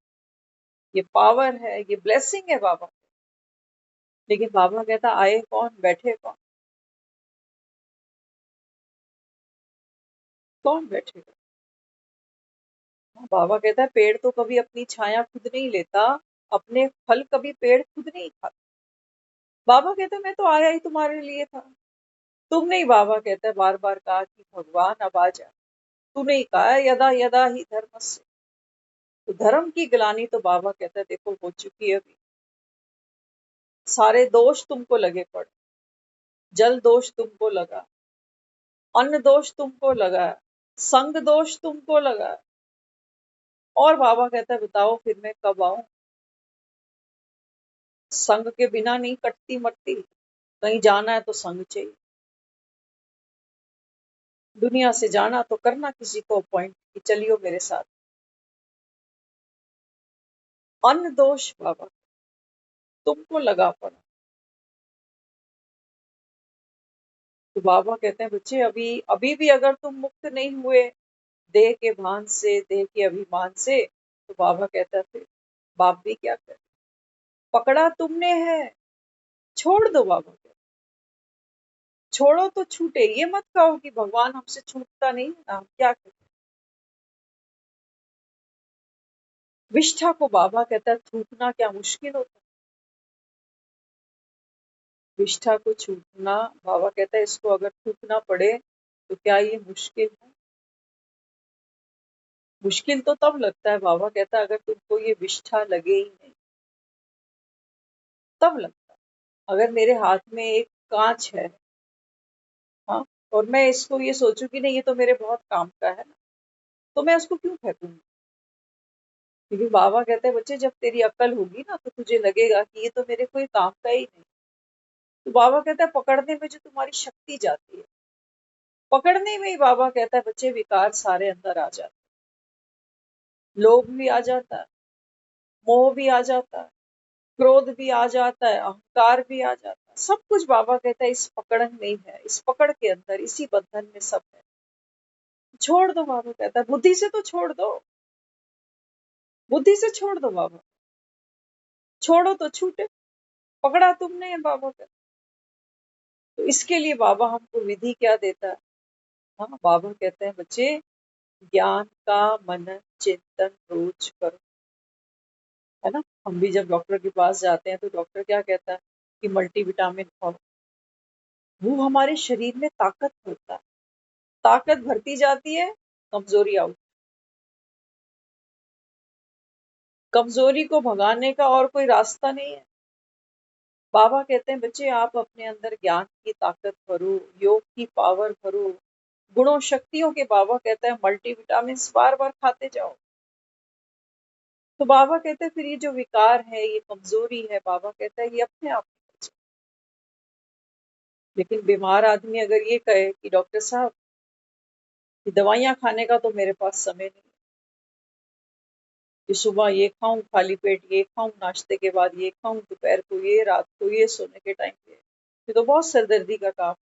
ये पावर है, ये ब्लेसिंग है बाबा। लेकिन बाबा कहता आए कौन बैठे कौन? कौन बैठेगा? बाबा कहता है पेड़ तो कभी अपनी छाया खुद नहीं लेता, अपने फल कभी पेड़ खुद नहीं खाता। बाबा कहता है मैं तो आया ही तुम्हारे लिए था। तुम नहीं, बाबा कहता है बार बार कहा कि भगवान अब आ जा। तूने ही कहा है यदा यदा ही धर्म से। तो धर्म की ग्लानि तो बाबा कहता है देखो हो चुकी है अभी। सारे दोष तुमको लगे पड़े। जल दोष तुमको लगा, अन्न दोष तुमको लगा, संग दोष तुमको लगा। और बाबा कहता है बताओ फिर मैं कब आऊं? संग के बिना नहीं कटती मट्टी। कहीं जाना है तो संग चाहिए। दुनिया से जाना तो करना किसी को अपॉइंट कि चलियो मेरे साथ। अन्न दोष बाबा तुमको लगा पड़ा। तो बाबा कहते हैं बच्चे अभी अभी भी अगर तुम मुक्त नहीं हुए देह के भान से, देह के अभिमान से, तो बाबा कहता है फिर बाप भी क्या करे। पकड़ा तुमने है, छोड़ दो। बाबा कहते छोड़ो तो छूटे। ये मत कहो कि भगवान हमसे छूटता नहीं है, हम क्या करें। विष्ठा को बाबा कहता है छूटना क्या मुश्किल होता है? विष्ठा को छूटना, बाबा कहता है इसको अगर छूटना पड़े तो क्या ये मुश्किल है? मुश्किल तो तब लगता है, बाबा कहता है अगर तुमको ये विष्ठा लगे ही नहीं तब लगता है। अगर मेरे हाथ में एक कांच है, हाँ, और मैं इसको ये सोचूं कि नहीं ये तो मेरे बहुत काम का है ना, तो मैं उसको क्यों फेंकूंगी? क्योंकि बाबा कहते हैं बच्चे जब तेरी अक्ल होगी ना तो तुझे लगेगा कि ये तो मेरे कोई काम का ही नहीं। तो बाबा कहता है पकड़ने में जो तुम्हारी शक्ति जाती है, पकड़ने में ही बाबा कहता है बच्चे विकार सारे अंदर आ जाते हैं। लोभ भी आ जाता है, मोह भी आ जाता है, क्रोध भी आ जाता है, अहंकार भी आ जाता है। सब कुछ बाबा कहता है इस पकड़ में ही है, इस पकड़ के अंदर, इसी बंधन में सब है। छोड़ दो, बाबा कहता है बुद्धि से तो छोड़ दो, बुद्धि से छोड़ दो बाबा। छोड़ो तो छूटे। पकड़ा तुमने है बाबा कहता है। तो इसके लिए बाबा हमको विधि क्या देता है? हाँ, बाबा कहते हैं बच्चे ज्ञान का मनन चिंतन रोज करो, है ना। हम भी जब डॉक्टर के पास जाते हैं तो डॉक्टर क्या कहता है कि मल्टीविटामिन खाओ। वो हमारे शरीर में ताकत भरता है। ताकत भरती जाती है, कमजोरी आउट। कमजोरी को भगाने का और कोई रास्ता नहीं है। बाबा कहते हैं बच्चे आप अपने अंदर ज्ञान की ताकत भरो, योग की पावर भरो, गुणों शक्तियों के, बाबा कहता है मल्टीविटामिन बार बार खाते जाओ। तो बाबा कहते हैं फिर ये जो विकार है, ये कमजोरी है, बाबा कहता है ये अपने आप निकल जाए। लेकिन बीमार आदमी अगर ये कहे कि डॉक्टर साहब कि दवाइयां खाने का तो मेरे पास समय नहीं है, कि सुबह ये खाऊं, खाली पेट ये खाऊं, नाश्ते के बाद ये खाऊं, दोपहर को ये, रात को ये, सोने के टाइम पे, ये तो बहुत सरदर्दी का काम।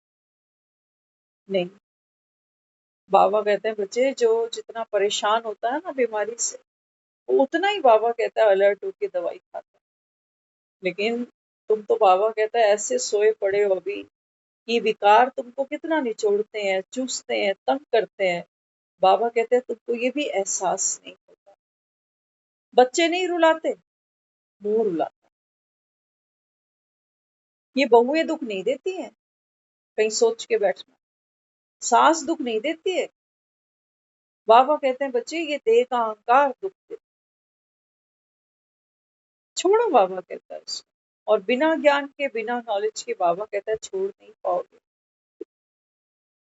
नहीं, बाबा कहते हैं बच्चे जो जितना परेशान होता है ना बीमारी से, वो उतना ही बाबा कहता है अलर्ट होके दवाई खाता है। लेकिन तुम तो बाबा कहता है ऐसे सोए पड़े हो अभी कि विकार तुमको कितना निचोड़ते हैं, चूसते हैं, तंग करते हैं। बाबा कहते हैं तुमको ये भी एहसास नहीं होता। बच्चे नहीं रुलाते, मुंह रुलाता है। ये बहुएं दुख नहीं देती हैं, कहीं सोच के बैठना। सास दुख नहीं देती है। बाबा कहते हैं बच्चे ये देह का अहंकार दुख देता है। छोड़ो बाबा कहता है इसको। और बिना ज्ञान के, बिना नॉलेज के बाबा कहता है छोड़ नहीं पाओगे।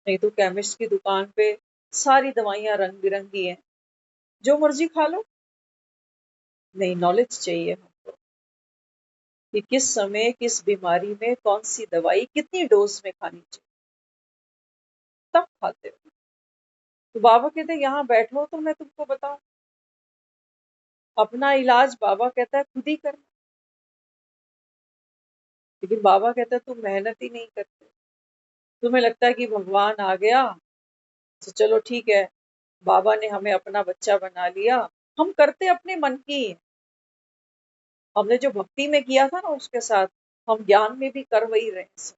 नहीं तो केमिस्ट की दुकान पे सारी दवाइयां रंग बिरंगी हैं, जो मर्जी खा लो। नहीं, नॉलेज चाहिए हमको कि किस समय किस बीमारी में कौन सी दवाई कितनी डोज में खानी चाहिए, तब खाते हो। तो बाबा कहते हैं यहाँ बैठो तो मैं तुमको बताऊं। अपना इलाज बाबा कहता है खुद ही करना। लेकिन बाबा कहता है तुम मेहनत ही नहीं करते। तुम्हें लगता है कि भगवान आ गया तो चलो ठीक है, बाबा ने हमें अपना बच्चा बना लिया। हम करते अपने मन की हैं। हमने जो भक्ति में किया था ना उसके साथ, हम ज्ञान में भी कर वही रहे हैं।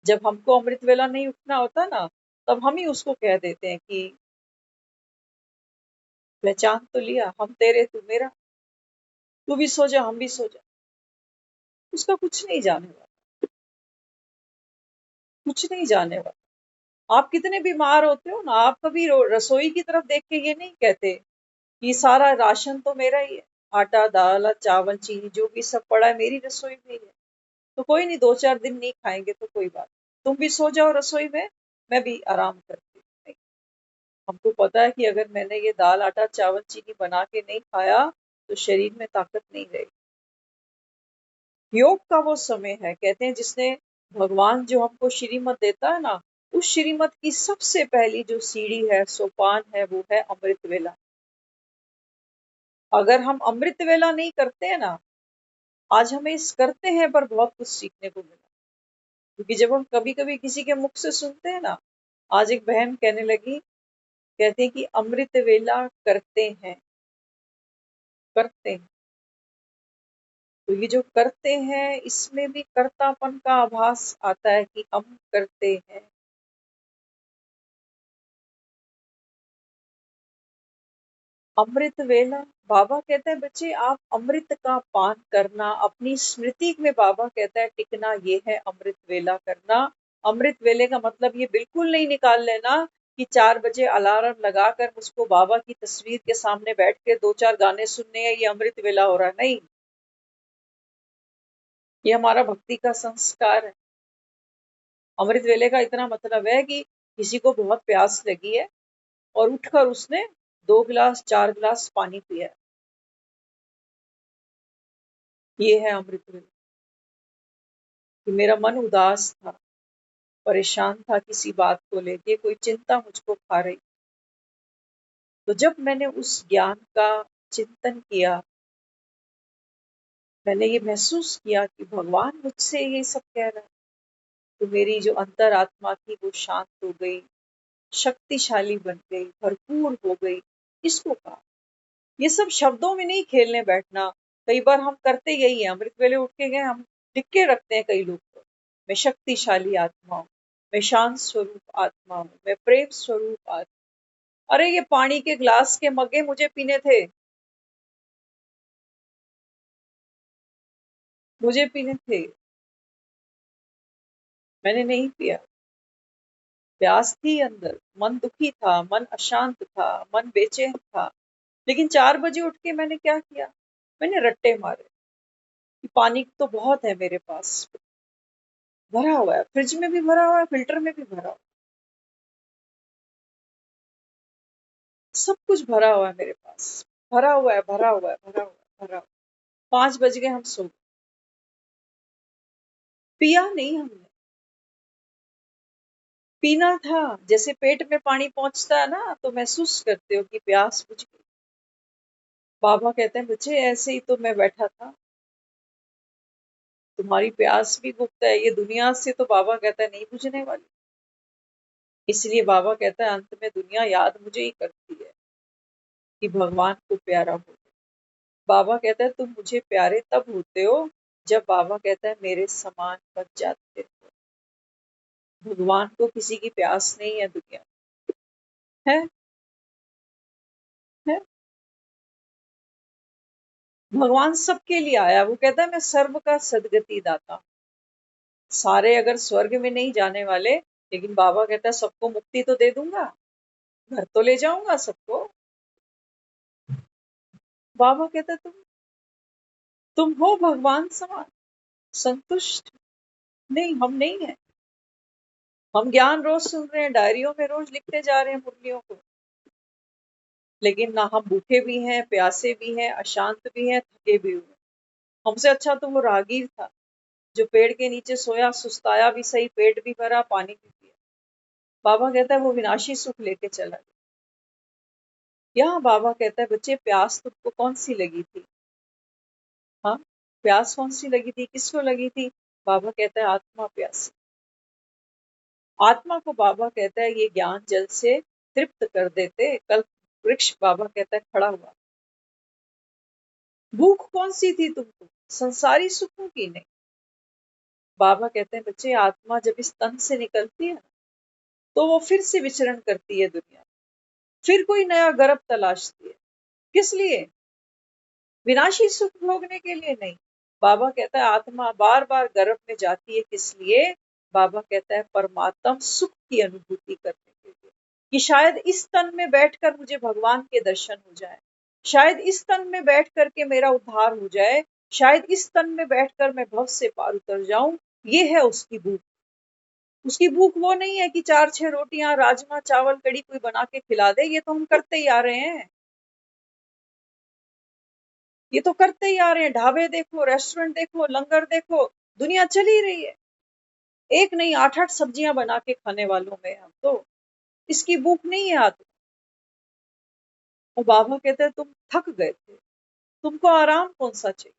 जब हमको अमृत वेला नहीं उठना होता ना, तब हम ही उसको कह देते हैं कि पहचान तो लिया, हम तेरे तू मेरा, तू भी सो जा हम भी सो जा। उसका कुछ नहीं जाने वाला, कुछ नहीं जाने वाला। आप कितने बीमार होते हो ना, आप कभी रसोई की तरफ देख के ये नहीं कहते कि सारा राशन तो मेरा ही है, आटा दाल चावल चीनी जो भी सब पड़ा है मेरी रसोई में ही है, तो कोई नहीं, 2-4 दिन नहीं खाएंगे तो कोई बात, तुम भी सो जाओ रसोई में, मैं भी आराम करती हूँ। नहीं, हमको पता है कि अगर मैंने ये दाल आटा चावल चीनी बना के नहीं खाया तो शरीर में ताकत नहीं रहेगी। योग का वो समय है, कहते हैं जिसने, भगवान जो हमको श्रीमत देता है ना, उस श्रीमत की सबसे पहली जो सीढ़ी है, सोपान है, वो है अमृत वेला। अगर हम अमृत वेला नहीं करते हैं ना, आज हमें इस करते हैं पर बहुत कुछ सीखने को मिला। क्योंकि जब हम कभी कभी किसी के मुख से सुनते हैं ना, आज एक बहन कहने लगी, कहते हैं कि अमृत वेला करते हैं, करते हैं। तो ये जो करते हैं इसमें भी कर्तापन का आभास आता है कि हम करते हैं। अमृत वेला, बाबा कहते हैं बच्चे आप अमृत का पान करना, अपनी स्मृति में बाबा कहता है टिकना, ये है अमृत वेला करना। अमृत वेले का मतलब ये बिल्कुल नहीं निकाल लेना कि 4 बजे अलार्म लगाकर मुझको बाबा की तस्वीर के सामने बैठ के 2-4 गाने सुनने हैं, ये अमृत वेला हो रहा है। नहीं, ये हमारा भक्ति का संस्कार है। अमृत वेले का इतना मतलब है कि किसी को बहुत प्यास लगी है और उठकर उसने 2 गिलास 4 गिलास पानी पिया है, ये है अमृत वेला। कि मेरा मन उदास था, परेशान था किसी बात को लेके, कोई चिंता मुझको खा रही, तो जब मैंने उस ज्ञान का चिंतन किया, मैंने ये महसूस किया कि भगवान मुझसे ये सब कह रहा है, तो मेरी जो अंतरात्मा थी वो शांत हो गई, शक्तिशाली बन गई, भरपूर हो गई। इसको कहा। ये सब शब्दों में नहीं खेलने बैठना। कई बार हम करते यही है, अमृत वेले उठ के गए, हम लिख के रखते हैं कई लोग को, मैं शक्तिशाली आत्मा हूँ, मैं शांत स्वरूप आत्मा हूँ, मैं प्रेम स्वरूप आत्मा। अरे ये पानी के ग्लास के मगे मुझे पीने थे, मुझे पीने थे, मैंने नहीं पिया। प्यास थी अंदर, मन दुखी था, मन अशांत था, मन बेचैन था। लेकिन 4 बजे उठ के मैंने क्या किया, मैंने रट्टे मारे कि पानी तो बहुत है मेरे पास, भरा हुआ है, फ्रिज में भी भरा हुआ है, फिल्टर में भी भरा हुआ है, सब कुछ भरा हुआ है मेरे पास, भरा हुआ है, भरा हुआ है, भरा हुआ है, भरा हुआ है। 5 बज गए, हम सो गए। पिया नहीं हमने, पीना था। जैसे पेट में पानी पहुंचता है ना, तो महसूस करते हो कि प्यास बुझ गई। बाबा कहते हैं बच्चे ऐसे ही तो मैं बैठा था, तुम्हारी प्यास भी गुप्त है, ये दुनिया से तो बाबा कहता है नहीं बुझने वाली। इसलिए बाबा कहता है अंत में दुनिया याद मुझे ही करती है कि भगवान को प्यारा हो। बाबा कहता है तुम मुझे प्यारे तब होते हो जब बाबा कहता है मेरे समान बन जाते हो। भगवान को किसी की प्यास नहीं है दुनिया है, है? भगवान सबके लिए आया। वो कहता है मैं सर्व का सदगति दाता हूं। सारे अगर स्वर्ग में नहीं जाने वाले, लेकिन बाबा कहता है सबको मुक्ति तो दे दूंगा, घर तो ले जाऊंगा सबको। बाबा कहता है तुम हो भगवान समान संतुष्ट। नहीं, हम नहीं है। हम ज्ञान रोज सुन रहे हैं, डायरियों में रोज लिखते जा रहे हैं मुरलियों को, लेकिन ना हम भूखे भी हैं, प्यासे भी हैं, अशांत भी हैं, थके भी हुए। हमसे अच्छा तो वो राहगीर था जो पेड़ के नीचे सोया, सुस्ताया भी सही, पेट भी भरा, पानी भी पिया। बाबा कहता है वो विनाशी सुख लेके चला गया। यहाँ बाबा कहता है बच्चे प्यास तुमको कौन सी लगी थी? हाँ, प्यास कौन सी लगी थी, किसको लगी थी? बाबा कहता है आत्मा प्यासी। आत्मा को बाबा कहता है ये ज्ञान जल से तृप्त कर देते। कल वृक्ष बाबा कहता है खड़ा हुआ। भूख कौन सी थी तुमको? संसारी सुखों की नहीं। बाबा कहते हैं बच्चे आत्मा जब इस तन से निकलती है तो वो फिर से विचरण करती है दुनिया, फिर कोई नया गर्भ तलाशती है। किस लिए? विनाशी सुख भोगने के लिए नहीं। बाबा कहता है आत्मा बार बार गर्भ में जाती है किस लिए? बाबा कहता है परमात्म सुख की अनुभूति करने के लिए, कि शायद इस तन में बैठकर मुझे भगवान के दर्शन हो जाए, शायद इस तन में बैठ करके मेरा उद्धार हो जाए, शायद इस तन में बैठकर मैं भव से पार उतर जाऊं। ये है उसकी भूख। उसकी भूख वो नहीं है कि 4-6 रोटियां, राजमा चावल, कड़ी कोई बना के खिला दे। ये तो हम करते ही आ रहे हैं, ये तो करते ही आ रहे हैं। ढाबे देखो, रेस्टोरेंट देखो, लंगर देखो, दुनिया चल ही रही है। एक नहीं 8-8 सब्जियां बना के खाने वालों में हम तो। इसकी भूख नहीं है आदमी। और बाबा कहते हैं तुम थक गए थे, तुमको आराम कौन सा चाहिए?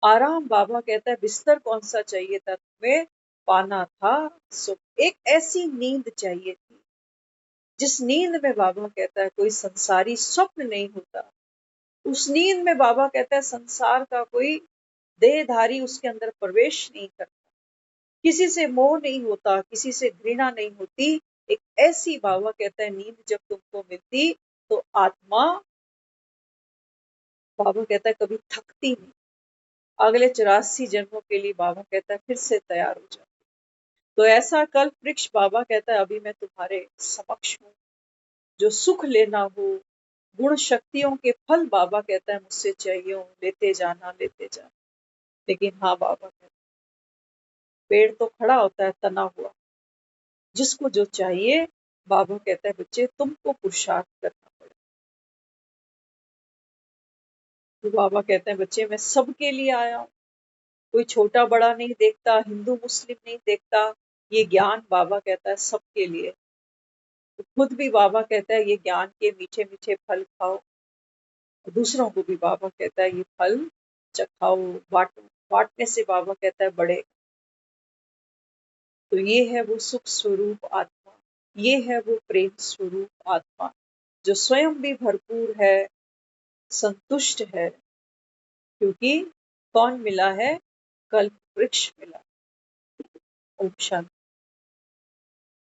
आराम बाबा कहता है बिस्तर कौन सा चाहिए था तुम्हें? पाना था सुख। एक ऐसी नींद चाहिए थी जिस नींद में बाबा कहता है कोई संसारी स्वप्न नहीं होता। उस नींद में बाबा कहता है संसार का कोई देहधारी उसके अंदर प्रवेश नहीं करता, किसी से मोह नहीं होता, किसी से घृणा नहीं होती। एक ऐसी बाबा कहता है नींद जब तुमको मिलती तो आत्मा बाबा कहता है कभी थकती नहीं। अगले 84 जन्मों के लिए बाबा कहता है फिर से तैयार हो जाओ। तो ऐसा कल्प वृक्ष बाबा कहता है अभी मैं तुम्हारे समक्ष हूँ। जो सुख लेना हो, गुण शक्तियों के फल बाबा कहता है मुझसे चाहिए हो, लेते जाना लेते जाना। लेकिन हाँ बाबा कहता है पेड़ तो खड़ा होता है तना हुआ, जिसको जो चाहिए बाबा कहता है बच्चे तुमको पुरुषार्थ करना पड़ेगा। तो बाबा कहते हैं बच्चे मैं सबके लिए आया हूँ, कोई छोटा बड़ा नहीं देखता, हिंदू मुस्लिम नहीं देखता। ये ज्ञान बाबा कहता है सबके लिए। तो खुद भी बाबा कहता है ये ज्ञान के मीठे मीठे फल खाओ, दूसरों को भी बाबा कहता है ये फल चखाओ, बांटो। बांटने से बाबा कहता है बड़े। तो ये है वो सुख स्वरूप आत्मा, ये है वो प्रेम स्वरूप आत्मा जो स्वयं भी भरपूर है, संतुष्ट है। क्योंकि कौन मिला है? कल्प वृक्ष मिला। ओम शांति।